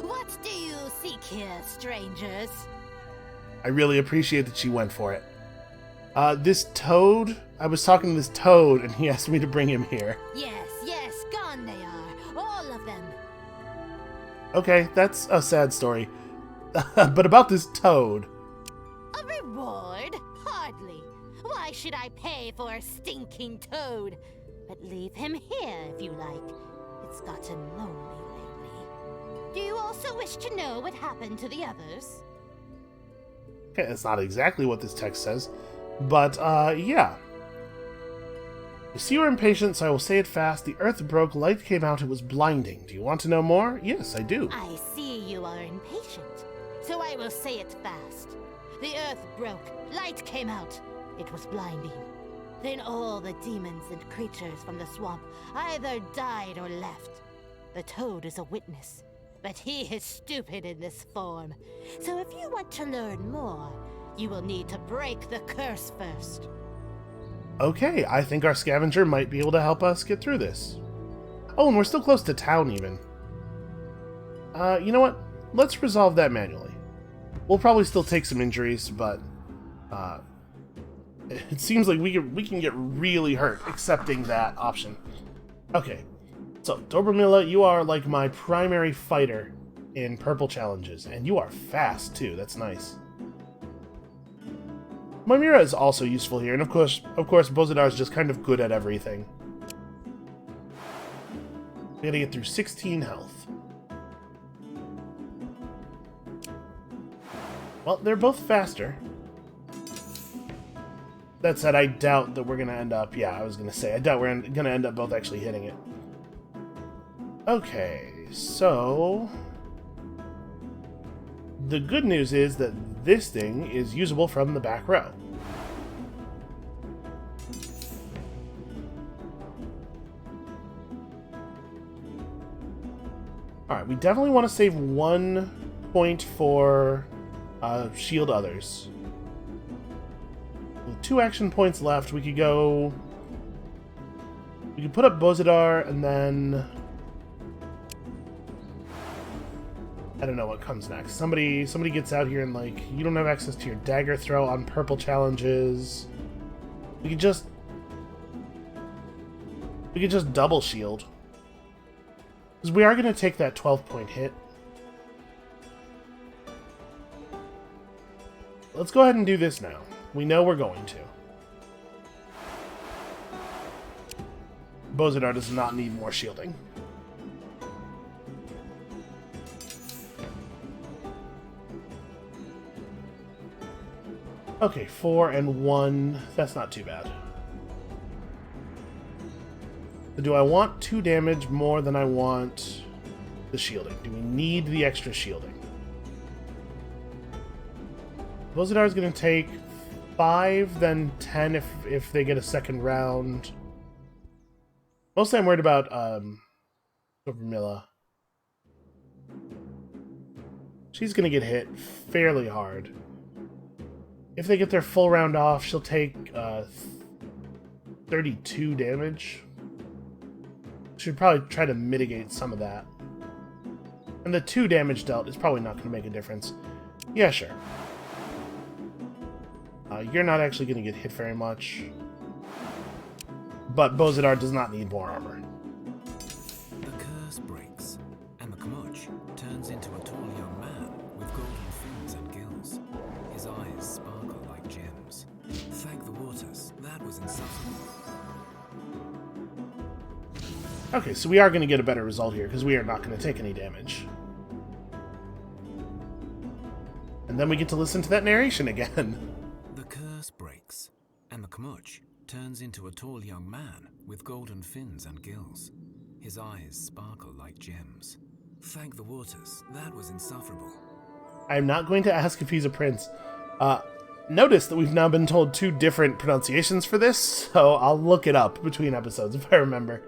What do you seek here, strangers? I really appreciate that she went for it. This toad, I was talking to this toad, and he asked me to bring him here. Yes, yes, gone they are. All of them. Okay, that's a sad story. But about this toad. A reward? Hardly. Why should I pay for a stinking toad? But leave him here if you like. It's gotten lonely lately. Do you also wish to know what happened to the others? Okay, that's not exactly what this text says. But, yeah. You see you're impatient, so I will say it fast. The earth broke, light came out, it was blinding. Do you want to know more? Yes, I do. I see you are impatient, so I will say it fast. The earth broke, light came out, it was blinding. Then all the demons and creatures from the swamp either died or left. The toad is a witness, but he is stupid in this form. So if you want to learn more, you will need to break the curse first. Okay, I think our scavenger might be able to help us get through this. Oh, and we're still close to town, even. You know what? Let's resolve that manually. We'll probably still take some injuries, but it seems like we can get really hurt accepting that option. Okay, so Dobromilla, you are like my primary fighter in purple challenges, and you are fast too. That's nice. Mimira is also useful here, and of course, Bozidar is just kind of good at everything. We gotta get through 16 health. Well, they're both faster. That said, I doubt that we're gonna end up... Yeah, I was gonna say, I doubt we're gonna end up both actually hitting it. Okay, so... The good news is that this thing is usable from the back row. Alright, we definitely want to save 1 point for shield others. With 2 action points left, we could go... We could put up Bozidar, and then... I don't know what comes next. Somebody gets out here and, like, you don't have access to your dagger throw on purple challenges. We could just double shield. Because we are going to take that 12-point hit. Let's go ahead and do this now. We know we're going to. Bozidar does not need more shielding. Okay, 4 and 1. That's not too bad. Do I want 2 damage more than I want the shielding? Do we need the extra shielding? Bozidar is going to take 5, then 10 if they get a second round. Mostly I'm worried about Dobromilla. She's going to get hit fairly hard. If they get their full round off, she'll take 32 damage. Should probably try to mitigate some of that. And the 2 damage dealt is probably not going to make a difference. Yeah, sure. You're not actually going to get hit very much. But Bozidar does not need more armor. The curse breaks, and the Kamuch turns into a tall young man with golden fins and gills. His eyes sparkle like gems. Thank the waters, that was insufferable. Okay, so we are going to get a better result here, because we are not going to take any damage. And then we get to listen to that narration again. The curse breaks, and the Kamuch turns into a tall young man with golden fins and gills. His eyes sparkle like gems. Thank the waters, that was insufferable. I'm not going to ask if he's a prince. Notice that we've now been told 2 different pronunciations for this, so I'll look it up between episodes if I remember.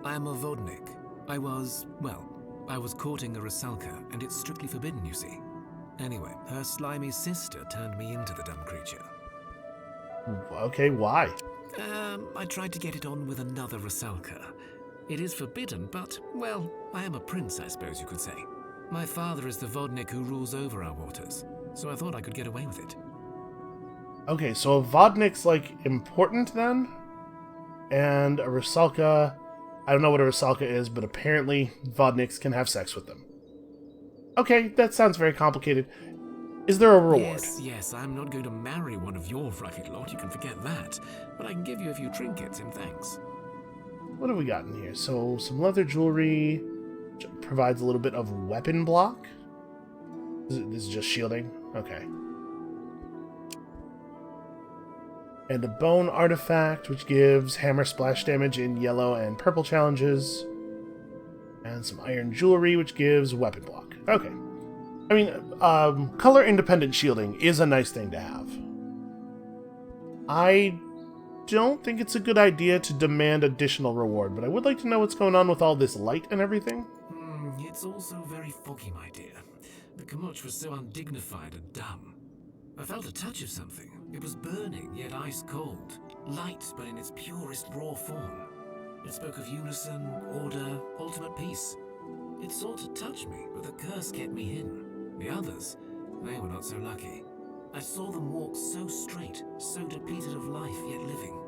I am a Vodnik. I was courting a Rusalka, and it's strictly forbidden, you see. Anyway, her slimy sister turned me into the dumb creature. Okay, why? I tried to get it on with another Rusalka. It is forbidden, but, well, I am a prince, I suppose you could say. My father is the Vodnik who rules over our waters, so I thought I could get away with it. Okay, so a Vodnik's, like, important then? And a Rusalka... I don't know what a Rusalka is, but apparently Vodniks can have sex with them. Okay, that sounds very complicated. Is there a reward? Yes, I'm not going to marry one of your rugged lot, you can forget that. But I can give you a few trinkets in thanks. What have we got in here? So, some leather jewelry, which provides a little bit of weapon block. This is just shielding? Okay. And a bone artifact, which gives hammer splash damage in yellow and purple challenges. And some iron jewelry, which gives weapon block. Okay. I mean, color-independent shielding is a nice thing to have. I don't think it's a good idea to demand additional reward, but I would like to know what's going on with all this light and everything. It's also very foggy, my dear. The Kamuch was so undignified and dumb. I felt a touch of something. It was burning, yet ice-cold. Light, but in its purest raw form. It spoke of unison, order, ultimate peace. It sought to touch me, but the curse kept me hidden. The others, they were not so lucky. I saw them walk so straight, so depleted of life, yet living.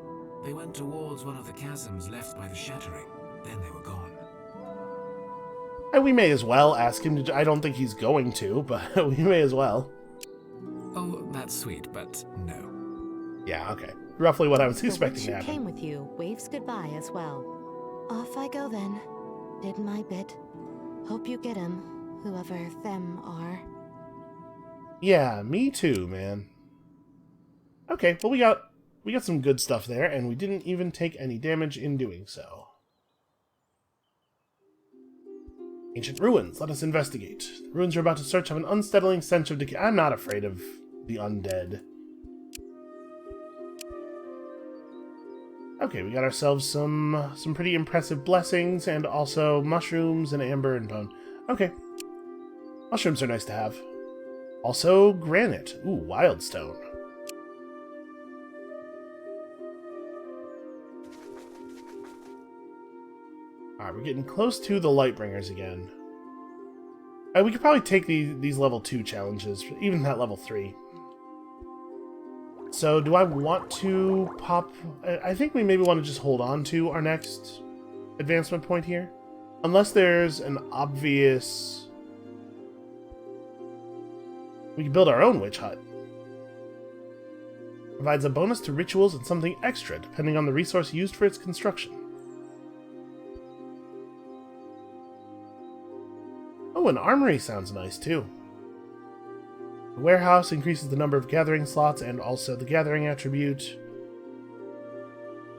They went towards one of the chasms left by the Shattering. Then they were gone. And we may as well ask him to... I don't think he's going to, but we may as well. Oh, that's sweet, but no. Yeah, okay. Roughly what I was expecting to The witch happen. who came with you waves goodbye as well. Off I go then. Did my bit. Hope you get him, whoever them are. Yeah, me too, man. Okay, well we got some good stuff there, and we didn't even take any damage in doing so. Ancient ruins. Let us investigate. The ruins are about to search have an unsettling sense of decay. I'm not afraid of the undead. Okay, we got ourselves some pretty impressive blessings, and also mushrooms and amber and bone. Okay. Mushrooms are nice to have. Also, granite. Ooh, wild stone. Alright, we're getting close to the Lightbringers again. We could probably take these level 2 challenges, even that level 3. So, do I want to pop... I think we maybe want to just hold on to our next advancement point here. Unless there's an obvious... We can build our own witch hut. Provides a bonus to rituals and something extra, depending on the resource used for its construction. Oh, an armory sounds nice, too. The warehouse increases the number of gathering slots and also the gathering attribute.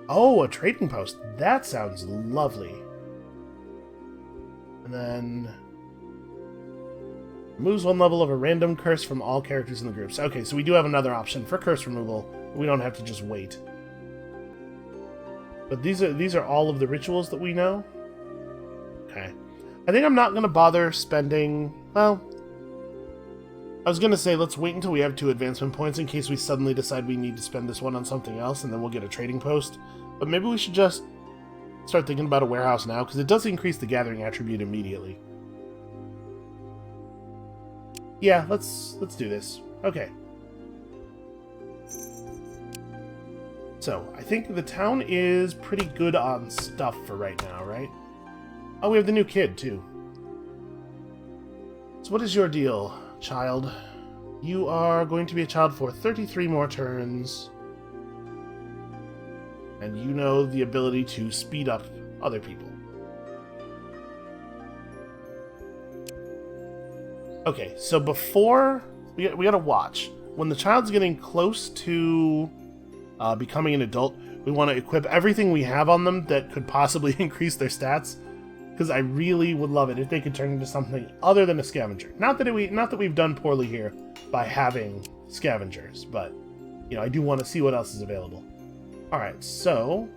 Oh, a trading post. That sounds lovely. And then... removes one level of a random curse from all characters in the group. Okay, so we do have another option for curse removal. We don't have to just wait. But these are all of the rituals that we know. Okay. I think I'm not going to bother spending... Well, I was going to say let's wait until we have 2 advancement points in case we suddenly decide we need to spend this one on something else, and then we'll get a trading post. But maybe we should just start thinking about a warehouse now, because it does increase the gathering attribute immediately. Yeah, let's do this. Okay. So, I think the town is pretty good on stuff for right now, right? Oh, we have the new kid, too. So what is your deal, child? You are going to be a child for 33 more turns. And you know the ability to speed up other people. Okay, so before... We gotta watch. When the child's getting close to becoming an adult, we want to equip everything we have on them that could possibly increase their stats. Because I really would love it if they could turn into something other than a scavenger. Not that we've done poorly here by having scavengers, but you know, I do want to see what else is available. Alright, so...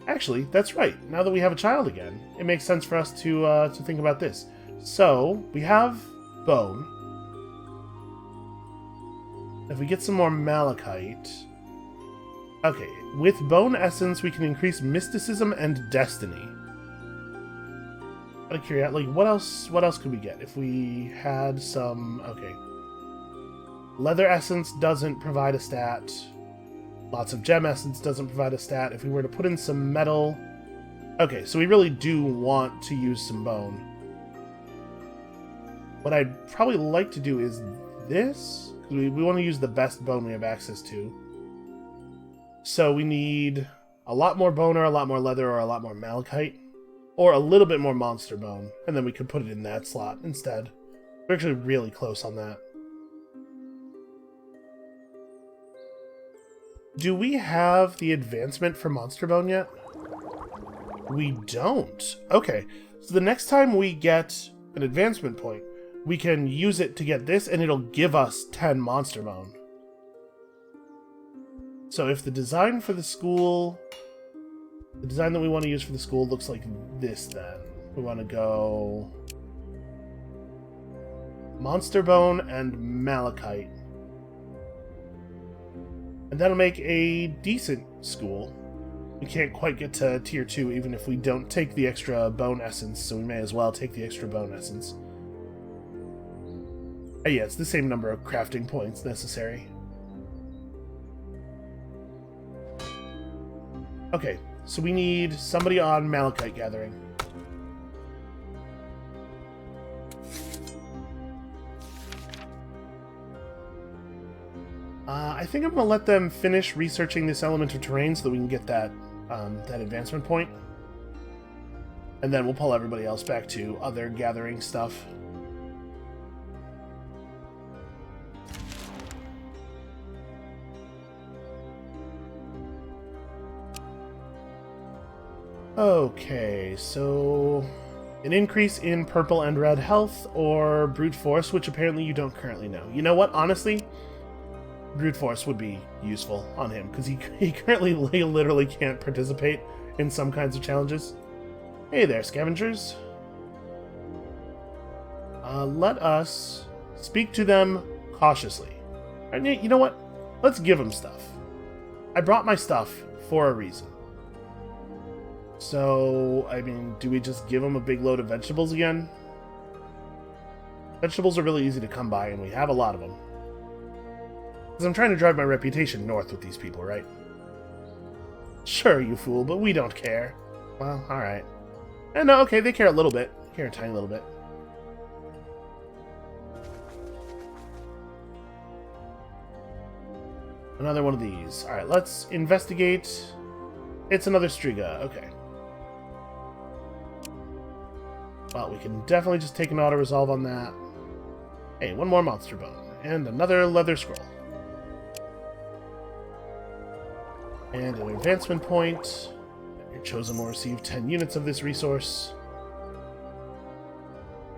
Actually, that's right. Now that we have a child again, it makes sense for us to think about this. So, we have bone. If we get some more malachite... Okay, with bone essence, we can increase mysticism and destiny. Out of curiosity, like, what else could we get if we had some... Okay. Leather essence doesn't provide a stat. Lots of gem essence doesn't provide a stat. If we were to put in some metal... Okay, so we really do want to use some bone. What I'd probably like to do is this. We want to use the best bone we have access to. So we need a lot more bone or a lot more leather or a lot more malachite. Or a little bit more monster bone. And then we could put it in that slot instead. We're actually really close on that. Do we have the advancement for monster bone yet? We don't. Okay, so the next time we get an advancement point, we can use it to get this, and it'll give us 10 monster bone. So if the design for the school... The design that we want to use for the school looks like this, then. We want to go... Monster bone and malachite. And that'll make a decent school. We can't quite get to tier 2 even if we don't take the extra bone essence, so we may as well take the extra bone essence. Yeah, it's the same number of crafting points necessary. Okay, so we need somebody on malachite gathering. I think I'm going to let them finish researching this element of terrain so that we can get that that advancement point. And then we'll pull everybody else back to other gathering stuff. Okay, so an increase in purple and red health or brute force, which apparently you don't currently know. You know what? Honestly, brute force would be useful on him because he currently literally can't participate in some kinds of challenges. Hey there, scavengers. Let us speak to them cautiously. And you know what? Let's give them stuff. I brought my stuff for a reason. So, I mean, do we just give them a big load of vegetables again? Vegetables are really easy to come by, and we have a lot of them. Because I'm trying to drive my reputation north with these people, right? Sure, you fool, but we don't care. Well, alright. And no, okay, they care a little bit. Care a tiny little bit. Another one of these. Alright, let's investigate. It's another Striga, okay. Well, we can definitely just take an auto-resolve on that. Hey, one more monster bone. And another leather scroll. And an advancement point. Your chosen will receive 10 units of this resource.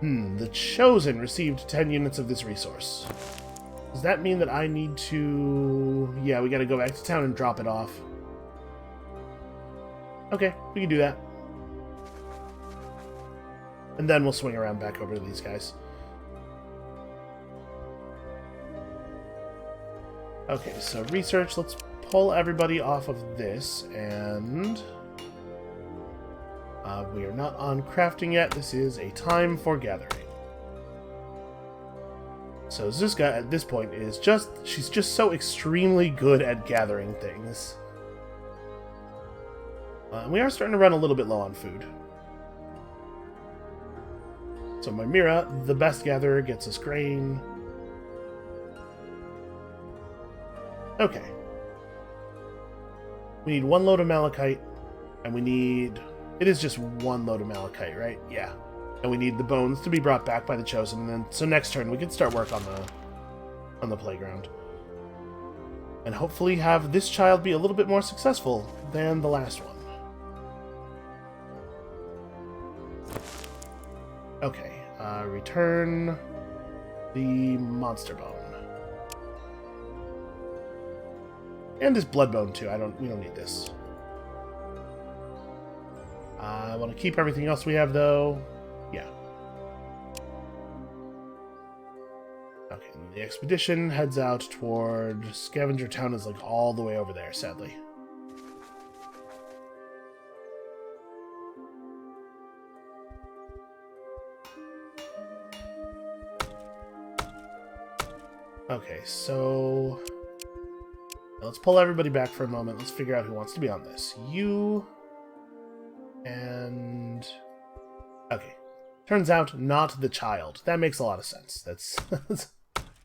The chosen received 10 units of this resource. Does that mean that I need to... Yeah, we gotta go back to town and drop it off. Okay, we can do that. And then we'll swing around back over to these guys. Okay, so research. Let's pull everybody off of this, and... we are not on crafting yet. This is a time for gathering. So Zuzka, at this point, is just... She's just so extremely good at gathering things. We are starting to run a little bit low on food. So Mimira, the best gatherer, gets us grain. Okay. We need one load of malachite, and we need... It is just one load of malachite, right? Yeah. And we need the bones to be brought back by the chosen, and then so next turn we can start work on the playground. And hopefully have this child be a little bit more successful than the last one. Okay, return the monster bone. And his blood bone too. We don't need this. I want to keep everything else we have though. Yeah. Okay, and the expedition heads out toward Scavenger Town is like all the way over there, sadly. Okay, so let's pull everybody back for a moment. Let's figure out who wants to be on this. You and... Okay. Turns out, not the child. That makes a lot of sense. That's...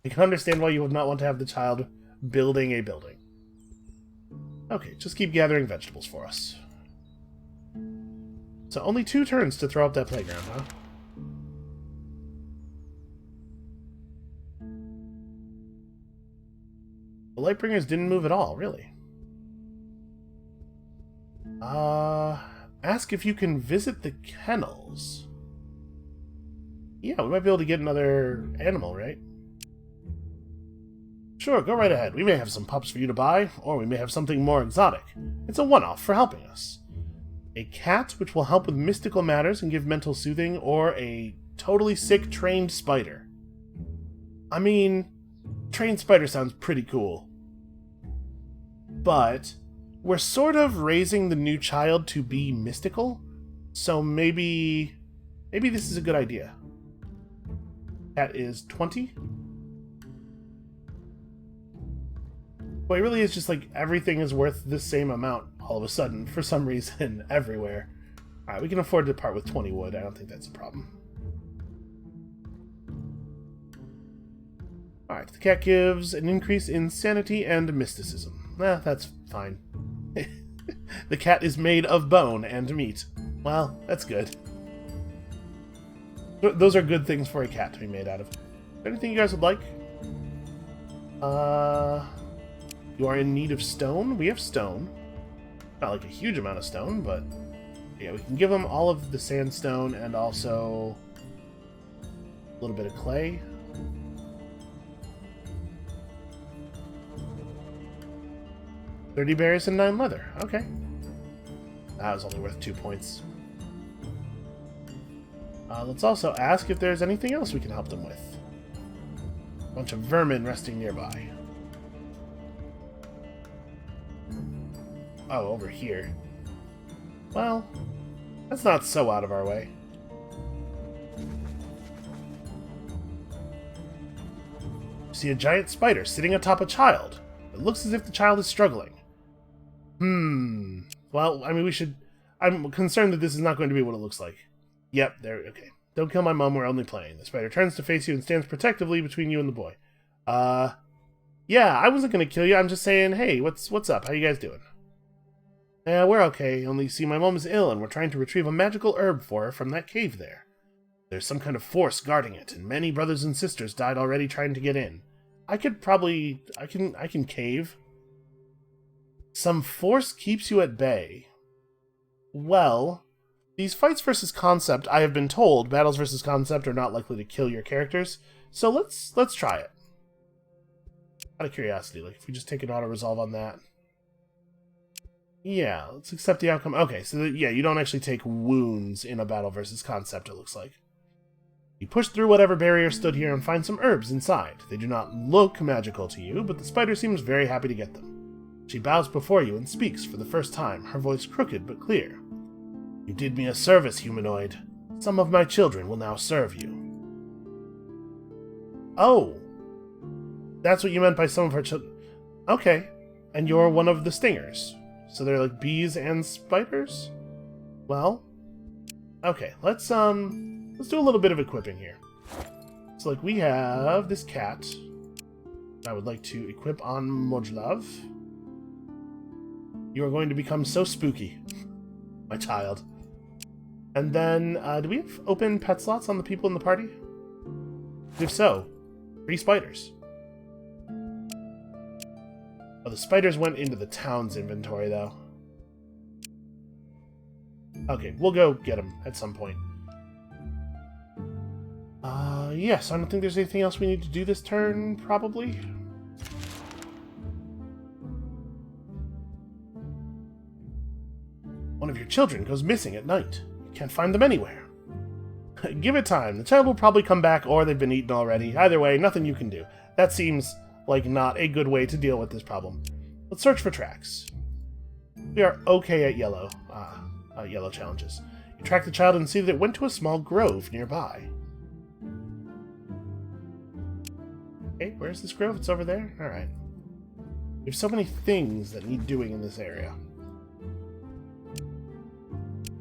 I can understand why you would not want to have the child building a building. Okay, just keep gathering vegetables for us. So only 2 turns to throw up that playground, huh? The Lightbringers didn't move at all, really. Ask if you can visit the kennels. Yeah, we might be able to get another animal, right? Sure, go right ahead. We may have some pups for you to buy, or we may have something more exotic. It's a one-off for helping us. A cat, which will help with mystical matters and give mental soothing, or a totally sick trained spider. I mean, trained spider sounds pretty cool. But we're sort of raising the new child to be mystical, so maybe this is a good idea. Cat is 20. Well, it really is just like everything is worth the same amount all of a sudden, for some reason, everywhere. Alright, we can afford to part with 20 wood. I don't think that's a problem. Alright, the cat gives an increase in sanity and mysticism. That's fine. The cat is made of bone and meat. Well, that's good. Those are good things for a cat to be made out of. Is there anything you guys would like? You are in need of stone? We have stone. Not like a huge amount of stone, but yeah, we can give them all of the sandstone and also a little bit of clay. $30 berries and 9 leather. Okay. That was only worth 2 points. Let's also ask if there's anything else we can help them with. A bunch of vermin resting nearby. Oh, over here. Well, that's not so out of our way. See a giant spider sitting atop a child. It looks as if the child is struggling. Well, I mean, we should... I'm concerned that this is not going to be what it looks like. Yep, there... Okay. Don't kill my mom, we're only playing. The spider turns to face you and stands protectively between you and the boy. Yeah, I wasn't gonna kill you, I'm just saying, hey, what's up? How you guys doing? Yeah, we're okay, only see my mom is ill and we're trying to retrieve a magical herb for her from that cave there. There's some kind of force guarding it, and many brothers and sisters died already trying to get in. I could probably... I can cave. Some force keeps you at bay. Well, these fights versus concept, I have been told, battles versus concept are not likely to kill your characters, so let's try it. Out of curiosity, like, if we just take an auto-resolve on that. Yeah, let's accept the outcome. Okay, so yeah, you don't actually take wounds in a battle versus concept, it looks like. You push through whatever barrier stood here and find some herbs inside. They do not look magical to you, but the spider seems very happy to get them. She bows before you and speaks for the first time, her voice crooked but clear. You did me a service, humanoid. Some of my children will now serve you. Oh! That's what you meant by some of her children. Okay, and you're one of the stingers. So they're like bees and spiders? Well, okay, let's do a little bit of equipping here. So like we have this cat I would like to equip on Mojlav. You are going to become so spooky, my child. And then, do we have open pet slots on the people in the party? If so, 3 spiders. Oh, the spiders went into the town's inventory, though. Okay, we'll go get them at some point. Yes, I don't think there's anything else we need to do this turn, probably. One of your children goes missing at night. You can't find them anywhere. Give it time. The child will probably come back, or they've been eaten already. Either way, nothing you can do. That seems like not a good way to deal with this problem. Let's search for tracks. We are okay at yellow challenges. You track the child and see that it went to a small grove nearby. Okay, where's this grove? It's over there? Alright. There's so many things that need doing in this area.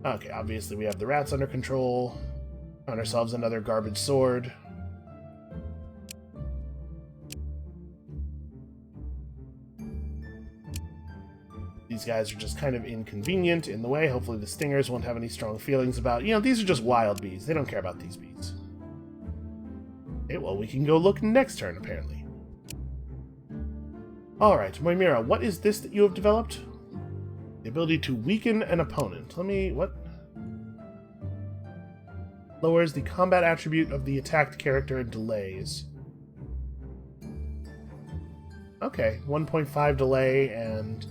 Okay, obviously we have the rats under control. Found ourselves another garbage sword. These guys are just kind of inconvenient in the way. Hopefully the stingers won't have any strong feelings about... You know, these are just wild bees. They don't care about these bees. Okay, well, we can go look next turn, apparently. Alright, Moimira, what is this that you have developed? The ability to weaken an opponent. Let me... what? Lowers the combat attribute of the attacked character and delays. Okay, 1.5 delay and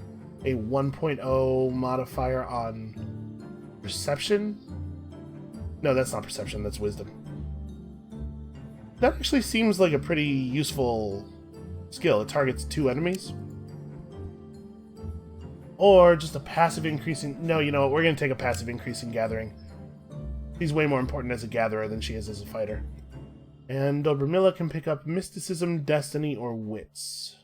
a 1.0 modifier on perception? No, that's not perception, that's wisdom. That actually seems like a pretty useful skill. It targets 2 enemies. Or just a passive increase in... No, you know what? We're going to take a passive increase in gathering. She's way more important as a gatherer than she is as a fighter. And Dobromilla can pick up Mysticism, Destiny, or Wits.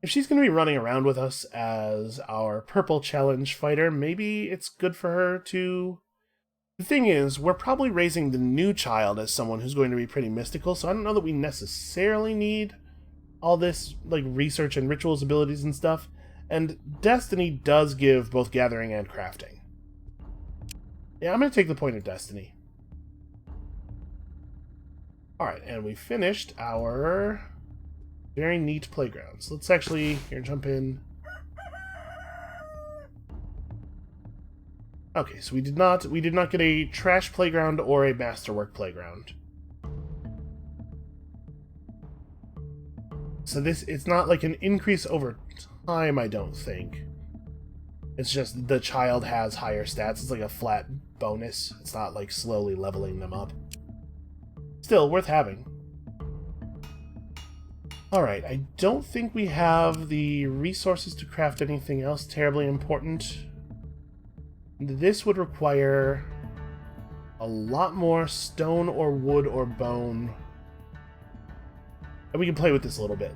If she's going to be running around with us as our purple challenge fighter, maybe it's good for her to... The thing is, we're probably raising the new child as someone who's going to be pretty mystical, so I don't know that we necessarily need all this, like, research and rituals abilities and stuff. And Destiny does give both gathering and crafting. Yeah, I'm going to take the point of Destiny. Alright, and we finished our very neat playground. So let's actually, here, jump in. Okay, so we did not get a trash playground or a masterwork playground. So it's not like an increase over time, I don't think. It's just the child has higher stats. It's like a flat bonus. It's not like slowly leveling them up. Still, worth having. Alright, I don't think we have the resources to craft anything else terribly important. This would require a lot more stone or wood or bone. And we can play with this a little bit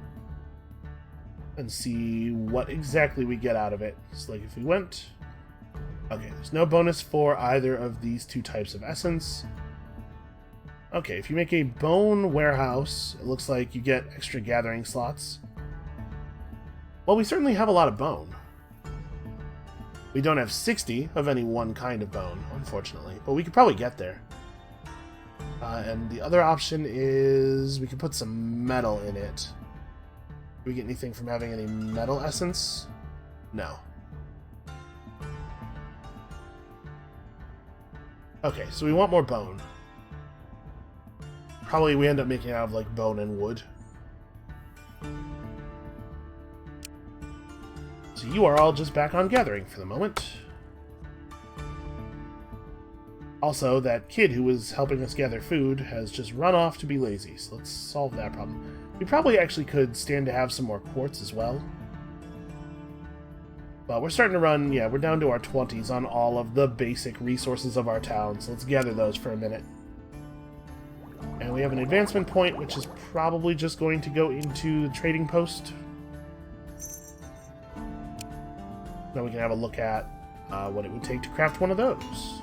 and see what exactly we get out of it. So like if we went... Okay, there's no bonus for either of these 2 types of essence. Okay, if you make a bone warehouse, it looks like you get extra gathering slots. Well, we certainly have a lot of bone. We don't have 60 of any one kind of bone, unfortunately, but we could probably get there. And the other option is we could put some metal in it. Do we get anything from having any metal essence? No. Okay, so we want more bone. Probably we end up making it out of like bone and wood. So you are all just back on gathering for the moment. Also, that kid who was helping us gather food has just run off to be lazy, so let's solve that problem. We probably actually could stand to have some more quartz as well. But we're starting to run, yeah, we're down to our 20s on all of the basic resources of our town, so let's gather those for a minute. And we have an advancement point, which is probably just going to go into the trading post. Now we can have a look at what it would take to craft one of those.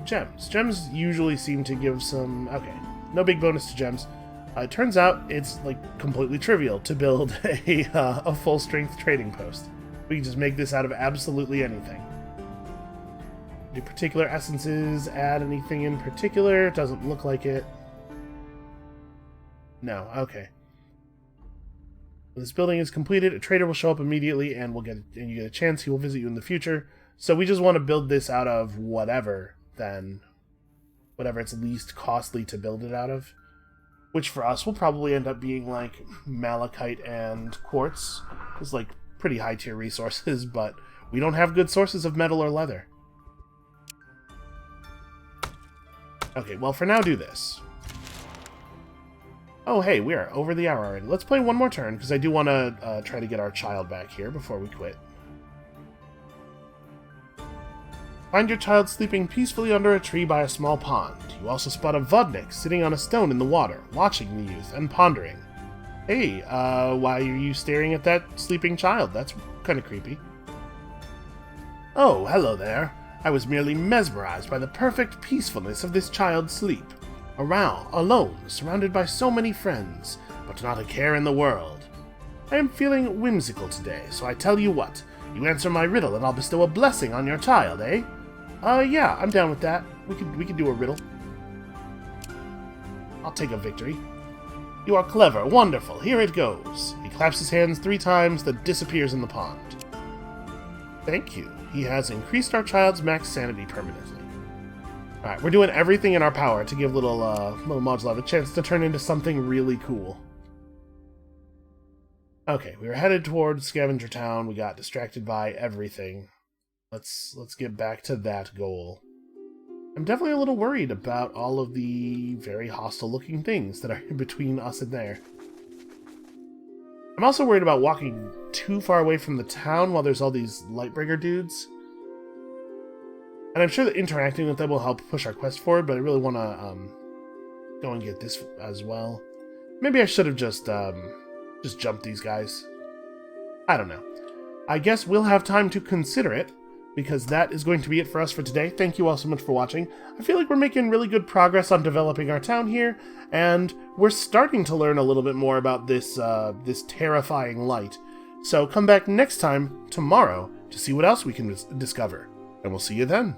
Gems. Gems usually seem to give some... Okay, no big bonus to gems. It turns out it's like completely trivial to build a full-strength trading post. We can just make this out of absolutely anything. Do particular essences add anything in particular? Doesn't look like it. No, okay. When this building is completed, a trader will show up immediately and you get a chance. He will visit you in the future. So we just want to build this out of whatever, then. Whatever it's least costly to build it out of. Which for us will probably end up being like malachite and quartz. It's like pretty high tier resources, but we don't have good sources of metal or leather. Okay, well for now do this. Oh, hey, we are over the hour already. Let's play one more turn, because I do want to try to get our child back here before we quit. Find your child sleeping peacefully under a tree by a small pond. You also spot a vodnik sitting on a stone in the water, watching the youth and pondering. Hey, why are you staring at that sleeping child? That's kind of creepy. Oh, hello there. I was merely mesmerized by the perfect peacefulness of this child's sleep. Around, alone, surrounded by so many friends, but not a care in the world. I am feeling whimsical today, so I tell you what. You answer my riddle and I'll bestow a blessing on your child, eh? Yeah, I'm down with that. We could do a riddle. I'll take a victory. You are clever, wonderful, here it goes. He claps his hands 3 times, then disappears in the pond. Thank you. He has increased our child's max sanity permanently. Alright, we're doing everything in our power to give little Modulav a chance to turn into something really cool. Okay, we were headed towards Scavenger Town. We got distracted by everything. Let's get back to that goal. I'm definitely a little worried about all of the very hostile-looking things that are in between us and there. I'm also worried about walking too far away from the town while there's all these Lightbringer dudes. And I'm sure that interacting with them will help push our quest forward, but I really want to go and get this as well. Maybe I should have just jumped these guys. I don't know. I guess we'll have time to consider it, because that is going to be it for us for today. Thank you all so much for watching. I feel like we're making really good progress on developing our town here, and we're starting to learn a little bit more about this this terrifying light. So come back next time, tomorrow, to see what else we can discover. And we'll see you then.